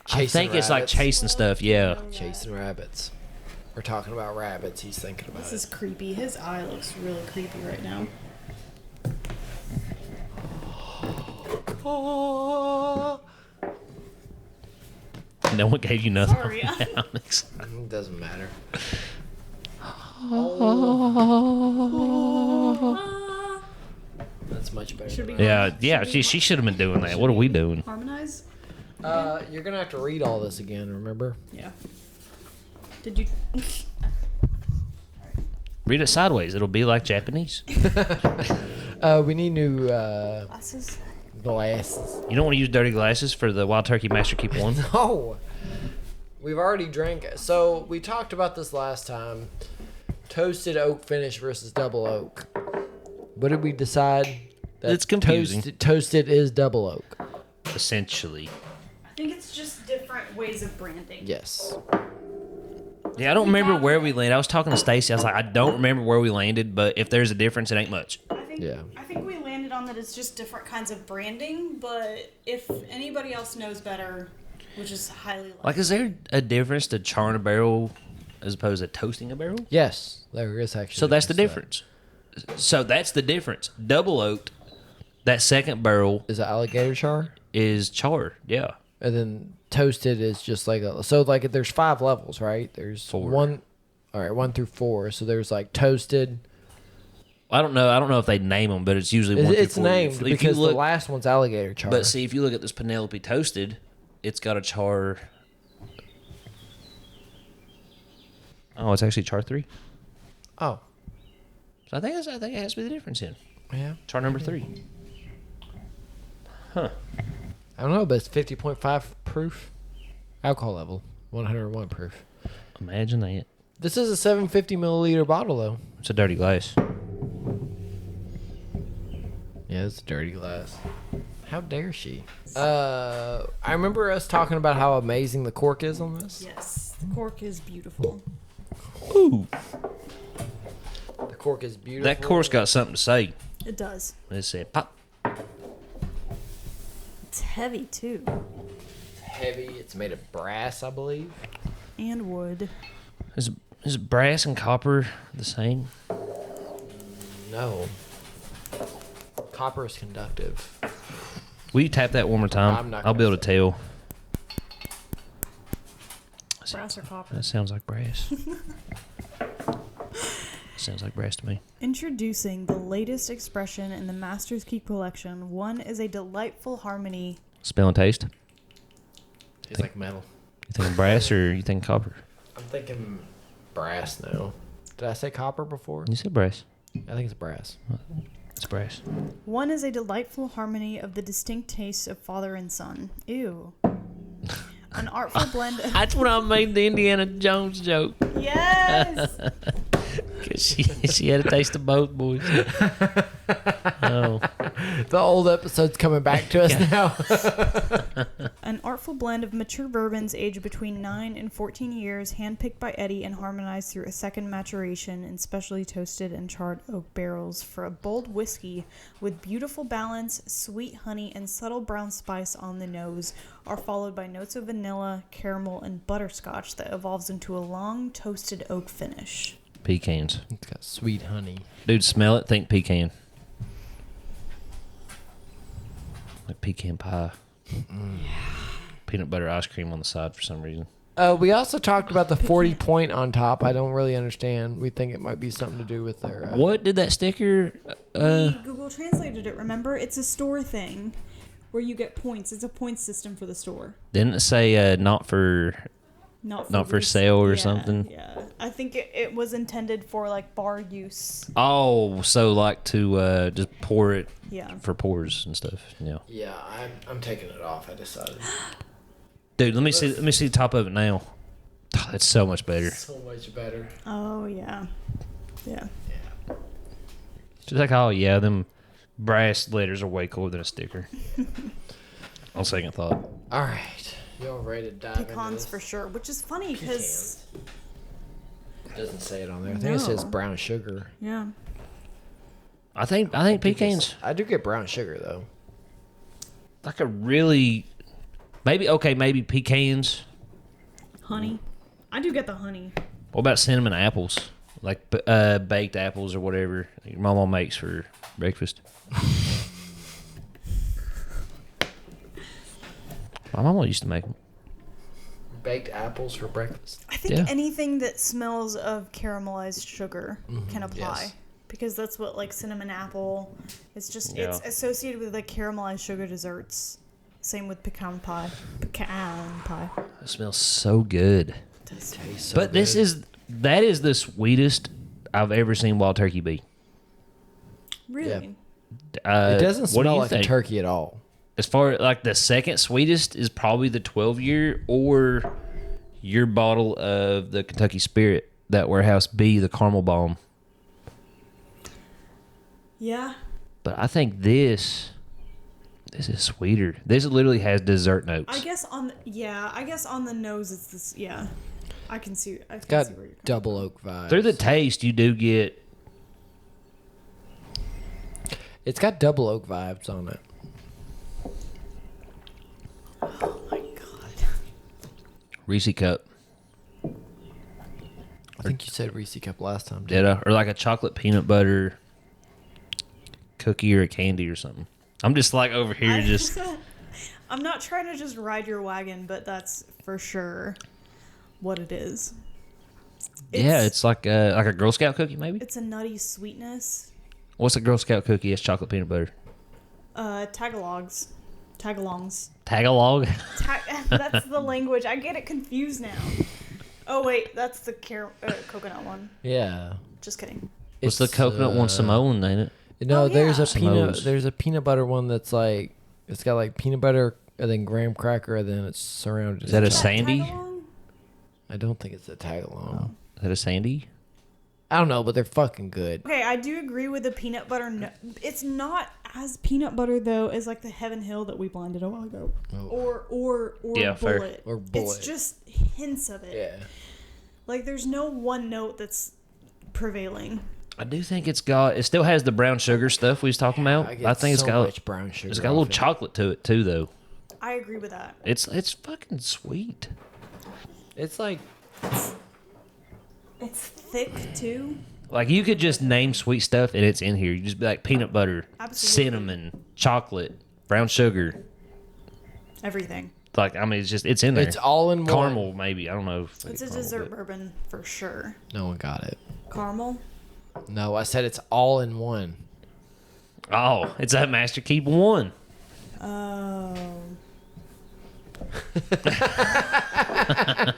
Chasing I think it's like rabbits. chasing stuff. Yeah. Chasing rabbits. We're talking about rabbits. He's thinking about This it. is creepy. His eye looks really creepy right now. No one gave you nothing. Sorry. It doesn't matter. That's much better. Should than we- Yeah. She should have been doing that. What are we doing? Harmonize? You're gonna have to read all this again. Remember? Yeah. Did you? Read it sideways. It'll be like Japanese. We need new Glasses? glasses. You don't want to use dirty glasses for the Wild Turkey Master Keep One? No, we've already drank. So we talked about this last time. Toasted oak finish versus double oak. What did we decide? That It's confusing. Toasted is double oak. Essentially. I think it's just different ways of branding. Yes. Yeah, I don't remember where we landed. I was talking to Stacy. I was like, I don't remember where we landed, but if there's a difference, it ain't much. Yeah. I think we landed on that it's just different kinds of branding, but if anybody else knows better, which is highly likely. Like, is there a difference to charring a barrel as opposed to toasting a barrel? Yes, there is actually. So that's the a difference. So that's the difference. Double oaked, that second barrel Is it alligator char? is char. Yeah. And then toasted is just like there's 5 levels, right? There's 4. 1. All right, 1 through 4. So there's like toasted. I don't know if they name them, but it's usually one It's through 4. named If you because look, the last one's alligator char. but see, if you look at this Penelope toasted, it's got a char. Oh, it's actually char 3. Oh, So I think it has to be the difference in yeah. char number 3. Huh. I don't know, but it's 50.5 proof. Alcohol level. 101 proof. Imagine that. This is a 750 milliliter bottle, though. It's a dirty glass. Yeah, it's a dirty glass. How dare she? I remember us talking about how amazing the cork is on this. Yes, the cork is beautiful. Ooh. The cork is beautiful. That cork's got something to say. It does. It said pop. It's heavy too, It's heavy. It's made of brass, I believe. and wood. Is brass and copper the same? No. Copper is conductive. Will you tap that one more time? I'm not I'll be gonna able to tell. Brass or copper? That sounds like brass. Sounds like brass to me. Introducing the latest expression in the Master's Key collection. One is a delightful harmony. Smell and taste. It's like metal. You think brass or you think copper? I'm thinking brass now. Did I say copper before? You said brass. I think it's brass. It's brass. One is a delightful harmony of the distinct tastes of father and son. Ew. An artful blend of... That's when I made the Indiana Jones joke. Yes! Cause she had a taste of both, boys. Oh. The old episode's coming back to us now. An artful blend of mature bourbons aged between 9 and 14 years, handpicked by Eddie and harmonized through a second maturation in specially toasted and charred oak barrels for a bold whiskey with beautiful balance, sweet honey, and subtle brown spice on the nose, are followed by notes of vanilla, caramel, and butterscotch that evolves into a long toasted oak finish. Pecans. It's got sweet honey. Dude, smell it, think pecan. Like pecan pie. Peanut butter ice cream on the side for some reason. We also talked about the 40 point on top. I don't really understand. We think it might be something to do with their... What did that sticker... We Google translated it, remember? It's a store thing where you get points. It's a point system for the store. Didn't it say not for sale or something? Yeah. I think it was intended for like bar use. Oh, so like to just pour it Yeah. for pours and stuff. Yeah. Yeah, I'm taking it off. I decided. Dude, let me see the top of it now. Oh, that's so much better. So much better. Oh, yeah. Yeah. Yeah. Just like, oh yeah, them brass letters are way cooler than a sticker. On second thought. All right. Y'all ready to dive into Pecans this? for sure, which is funny because... It doesn't say it on there. I think it says No. brown sugar. Yeah. I think pecans I do get brown sugar, though. like a really maybe pecans. Honey. I do get the honey. What about cinnamon apples? Like baked apples or whatever your mama makes for breakfast. My mama used to make them. Baked apples for breakfast. I think Yeah. anything that smells of caramelized sugar can apply. yes. Because that's what, like, cinnamon apple, it's just, Yeah. it's associated with, like, caramelized sugar desserts. Same with pecan pie. Pecan pie. It smells so good. Tastes so But good. that is the sweetest I've ever seen wild turkey be. Really? It doesn't what do smell you like think? a turkey at all. As far like the second sweetest is probably the 12-year or your bottle of the Kentucky Spirit, that Warehouse B, the caramel bomb. Yeah. But I think this is sweeter. This literally has dessert notes. I guess on the nose it's this, yeah. I can see Got where you're coming double oak vibes. Through the taste, you do get It's got double oak vibes on it. Oh my god. Reese cup. I think you said Reese cup last time. Did I? Or like a chocolate peanut butter cookie or a candy or something. I'm just like over here just I'm not trying to just ride your wagon, but that's for sure what it is. yeah, it's like a Girl Scout cookie maybe. It's a nutty sweetness. What's a Girl Scout cookie? It's chocolate peanut butter. Tagalongs. Tagalog. That's the language. I get it confused now. Oh wait, that's the coconut one. Yeah. Just kidding. What's the coconut one? Samoan, ain't it? No, Oh, there's yeah. a peanut butter one that's like it's got like peanut butter and then graham cracker and then it's surrounded. Is that a in chocolate. Sandy? Tagalong? I don't think it's a tagalong. Is that a Sandy? I don't know, but they're fucking good. Okay, I do agree with the peanut butter. No, it's not as peanut butter though as like the Heaven Hill that we blinded a while ago, Oh. or Yeah, fair. Bullet. Or Bullet. It's just hints of it. Yeah. Like there's no one note that's prevailing. I do think it still has the brown sugar stuff we was talking about. I think it's got much brown sugar. it's got a little chocolate to it too though. I agree with that. It's fucking sweet. It's like It's thick too. Like you could just name sweet stuff and it's in here. You just be like peanut butter, Absolutely. cinnamon, chocolate, brown sugar. Everything. Like I mean, it's in there. it's all in one. Caramel maybe. I don't know. If It's a caramel, dessert but- bourbon for sure. No one got it. Caramel. No, I said it's all in one. Oh, it's a Master Keep 1. Oh.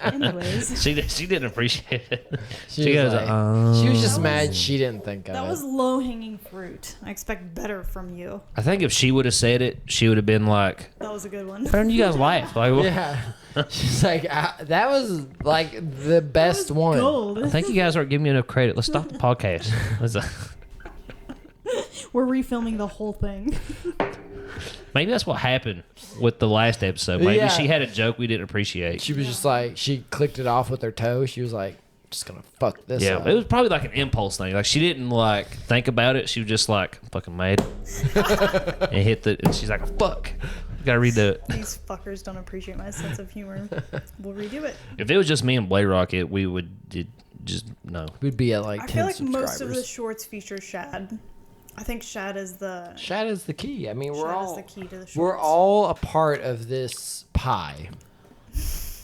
Anyways, She didn't appreciate it. She goes, like, "Oh." she was just That mad was- she didn't think of that it. was low hanging fruit. I expect better from you. I think if she would have said it, she would have been like, That was a good one. "Why don't you guys laugh?" Like, well, Yeah. She's like, that was like the best one. Gold. I think you guys aren't giving me enough credit. Let's stop the podcast. We're refilming the whole thing. Maybe that's what happened with the last episode. Maybe Yeah. she had a joke we didn't appreciate. She was just like, she clicked it off with her toe. She was like, just gonna fuck this Yeah, up. it was probably like an impulse thing. Like she didn't like think about it. She was just like fucking mad and hit the. And she's like, "Fuck, gotta redo it." These fuckers don't appreciate my sense of humor. We'll redo it. If it was just me and Blade Rocket, we would just no. We'd be at like I 10 feel like subscribers. most of the shorts feature Shad. I think Shad is the Shad is the key. I mean, Shad is the key to the shorts. we're all a part of this pie.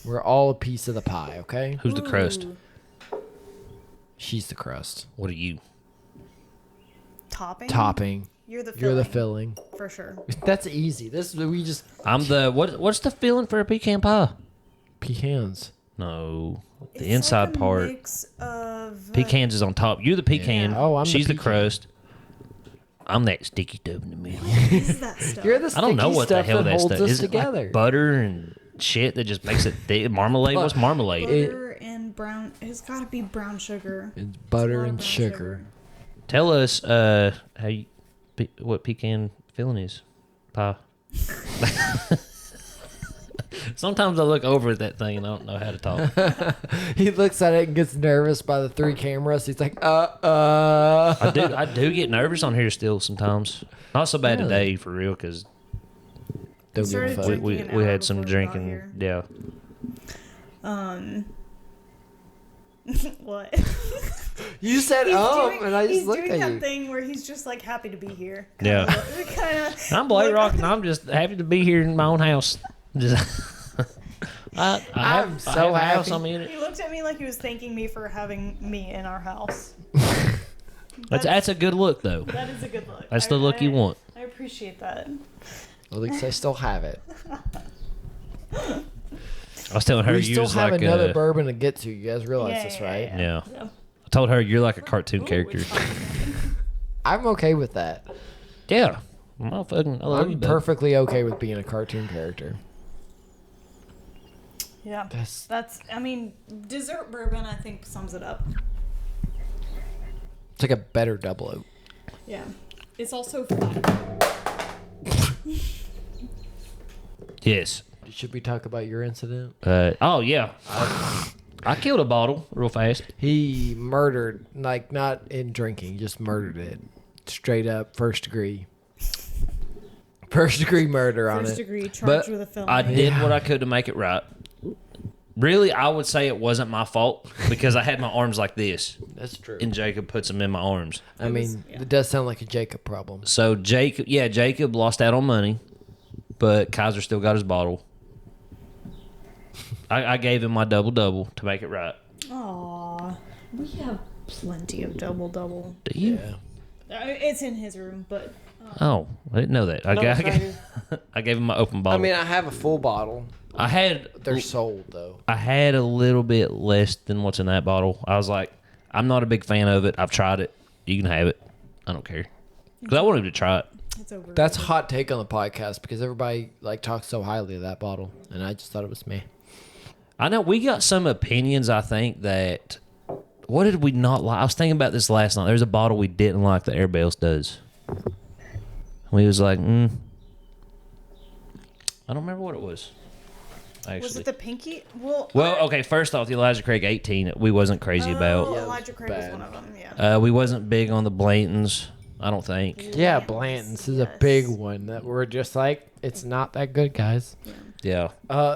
We're all a piece of the pie, okay? Who's the crust? Ooh. She's the crust. What are you? Topping. Topping. You're the filling. You're the filling. For sure. That's easy. This we just I'm the What's the feeling for a pecan pie? pecans. No, the It's inside like a part. Mix of Pecans is on top. You're the pecan. Yeah. Oh, I'm the She's the pecan. crust. I'm that sticky stuff in the middle. What is that stuff? You're the I don't know sticky what the stuff hell that that holds stuff us is. It together. like butter and shit that just makes it thick. Marmalade. What's marmalade? butter and brown. It's got to be brown sugar. It's It's a butter lot of and brown sugar. Tell us what pecan filling is. Pie. Sometimes I look over at that thing and I don't know how to talk. He looks at it and gets nervous by the 3 cameras. He's like, I do get nervous on here still sometimes. Not so bad Really? today for real because Don't give a Started fuck. drinking we an hour had some before we got drinking. here. Yeah. What? You said and I just looked he's doing at that you. thing where he's just like happy to be here. Yeah. Kinda, I'm Blade Rock and I'm just happy to be here in my own house. Just I I'm have, so I have a house. happy. I'm in it. He looked at me like he was thanking me for having me in our house. That's a good look though. That is a good look. That's the look you want. I appreciate that. At least I still have it. I was telling her We you still was have like another a, bourbon to get to. You guys realize Yeah, this, yeah, right? yeah. Yeah. I told her you're like a cartoon Ooh, character. it's fine. I'm okay with that. Yeah. I love you, I'm bud. perfectly okay with being a cartoon character. Yeah. That's I mean, dessert bourbon I think sums it up. it's like a better double oak. Yeah. It's also flat. Yes. Should we talk about your incident? Oh yeah. I killed a bottle real fast. He murdered, like not in drinking, just murdered it. Straight up, first degree. First degree murder on First it. degree charged But with a felony. I did what I could to make it right. Really, I would say it wasn't my fault because I had my arms like this, That's true. and Jacob puts them in my arms. I mean, yeah. it does sound like a Jacob problem. So Jacob lost out on money, but Kaiser still got his bottle. I gave him my double to make it right. Aw. We have plenty of double. Do you? Yeah. It's in his room, but Oh, I didn't know that. I gave him my open I bottle. mean, I have a full bottle. I had They're sold though. I had a little bit less than what's in that bottle. I was like, I'm not a big fan of it. I've tried it. You can have it. I don't care. Because I wanted to try it. it's over. That's a hot take on the podcast because everybody like talks so highly of that bottle, and I just thought it was me. I know we got some opinions, I think, that... What did we not like? I was thinking about this last night. There's a bottle we didn't like that everybody else does. We was like, I don't remember what it was. Actually. Was it the pinky? Well, Okay, first off, the Elijah Craig 18, we wasn't crazy about. Yeah, it was Elijah Craig was bad. one of them, yeah. We wasn't big on the Blantons, I don't think. Yeah, Blanton's, Blanton's is a yes. big one that we're just like, it's not that good, guys. Yeah.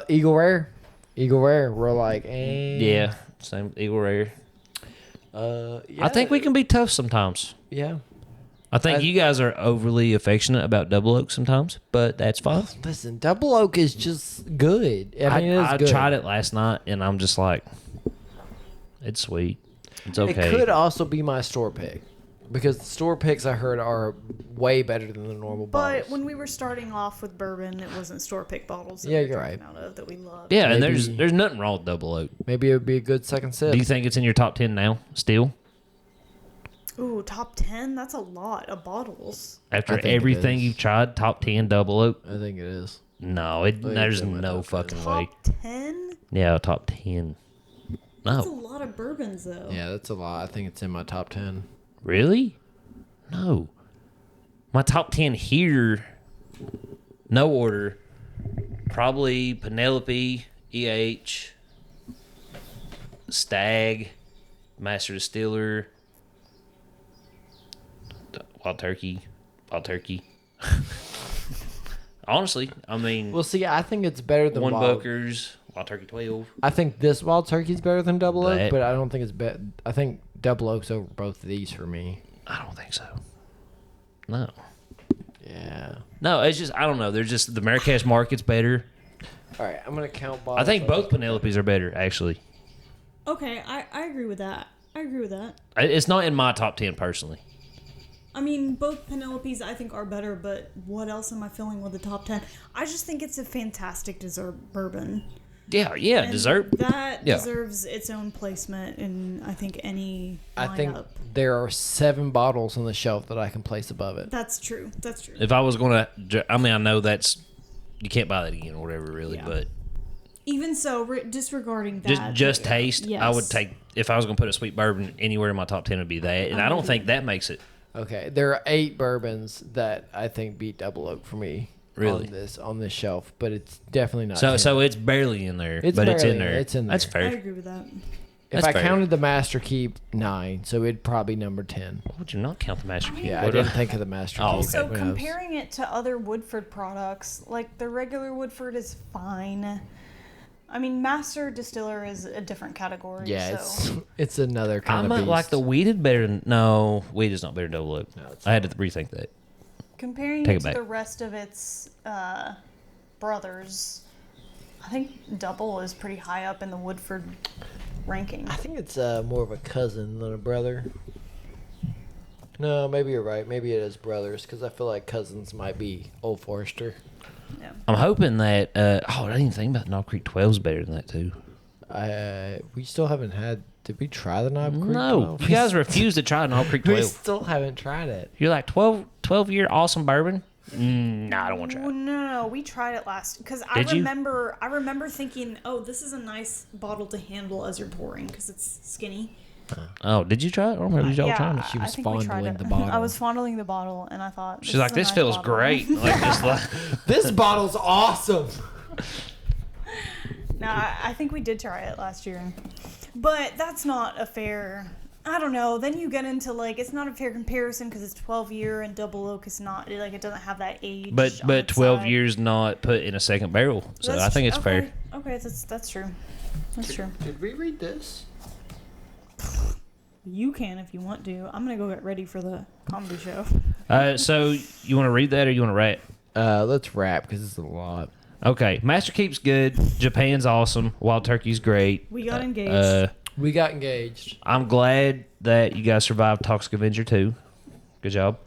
Eagle Rare, we're like, Yeah, same Eagle Rare. yeah. I think we can be tough sometimes. Yeah. I think you guys are overly affectionate about Double Oak sometimes, but that's fine. Listen, Double Oak is just good. I mean, I it's good. tried it last night, and I'm just like, it's sweet. It's okay. It could also be my store pick. Because the store picks I heard are way better than the normal bottles. But when we were starting off with bourbon, it wasn't store pick bottles. That Yeah, we were you're drinking right. Out of, that we loved. Yeah, and Maybe- there's nothing wrong with Double Oak. Maybe it would be a good second sip. Do you think it's in your top 10 now, still? Ooh, top 10? That's a lot of bottles. After I think it everything is. you've tried, top 10 Double Oak? I think it is. No, think there's it's in my no top 10. fucking way. Top 10? Yeah, top 10. That's a No. lot of bourbons, though. Yeah, that's a lot. I think it's in my top 10. Really? No. My top 10 here, no order, probably Penelope, EH, Stag, Master Distiller, Wild Turkey. Honestly, I mean, Well, see, I think it's better than One Wild. Booker's, Wild Turkey 12. I think this Wild Turkey's better than Double Oak, That- but I don't think it's better. I think Double Oak's over both of these for me. I don't think so. No. Yeah. No, it's just, I don't know. There's just, the Marrakesh market's better. All right, I'm gonna count. I think both Penelopes are better, actually. Okay, I agree with that. It's not in my top 10 personally. I mean, both Penelopes I think are better, but what else am I filling with the top 10? I just think it's a fantastic dessert bourbon. Yeah, And dessert. That Yeah. deserves its own placement in, I think, any lineup. I think there are 7 bottles on the shelf that I can place above it. That's true. If I was going to, I mean, I know that's, you can't buy that again or whatever, really, Yeah. but Even so, disregarding that. just taste, yes. I would take, if I was going to put a sweet bourbon anywhere in my top 10, it would be that. And I don't think that makes it. Okay, there are 8 bourbons that I think beat Double Oak for me. Really? On this shelf, but it's definitely not. So 10. so it's barely in there, It's but it's in barely- there. it's in That's there. I fair. agree with that. if that's I fair. counted the Master Keep, 9, so it'd probably number 10. Why would you not count the Master Key? Yeah, I What- didn't think of the Master Oh, Keep. okay. So when I was- comparing it to other Woodford products, like the regular Woodford is fine. I mean, Master Distiller is a different category. Yeah, so. it's another I kind of might beast. like the weeded better than, no, weed is not better than Double Oak. No, it's I had to rethink that. Comparing Take it it to back. the rest of its brothers, I think Double is pretty high up in the Woodford ranking. I think it's more of a cousin than a brother. No, maybe you're right. Maybe it is brothers because I feel like cousins might be Old Forester. Yeah. I'm hoping that, I didn't even think about Knob Creek 12 is better than that, too. We still haven't had. Did we try the Knob Creek? No, 12? you guys refuse to try Knob Creek We 12. still haven't tried it. You're like 12-year awesome bourbon? Nah, I don't want to try Well, it. no, we tried it last because I Did you? remember thinking, oh, this is a nice bottle to handle as you're pouring because it's skinny. Oh, did you try it? I don't remember y'all yeah, trying it. She was I think we tried fondling it. the bottle. I was fondling the bottle, and I thought She's like, is a this nice feels bottle." great. Like, just like, This bottle's awesome. No, I think we did try it last year, but that's not a fair. I don't know. Then you get into like it's not a fair comparison because it's 12-year and Double Oak is not like it doesn't have that age. but on but its 12 side. years not put in a second barrel. So That's I think it's okay. fair. Okay, that's true. That's true. Did we read this? You can if you want to. I'm gonna go get ready for the comedy show. So you want to read that or you want to write? Let's wrap because it's a lot. Okay, Master Keep's good. Japan's awesome. Wild Turkey's great. We got engaged. We got engaged. I'm glad that you guys survived Toxic Avenger 2. Good job.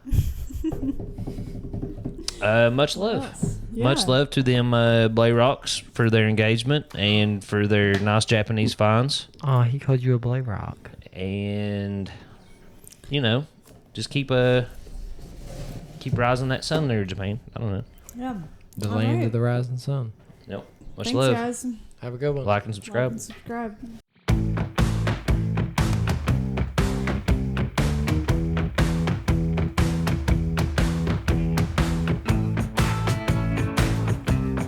Much love. Much Yeah. love to them Blay Rocks for their engagement and for their nice Japanese finds. Oh, he called you a Blay Rock. And, you know, just keep rising that sun there, Japan. I don't know. Yeah. The All land right. of the rising sun. Nope. Much Thanks, love. guys. Have a good one. Like and subscribe. Like and subscribe.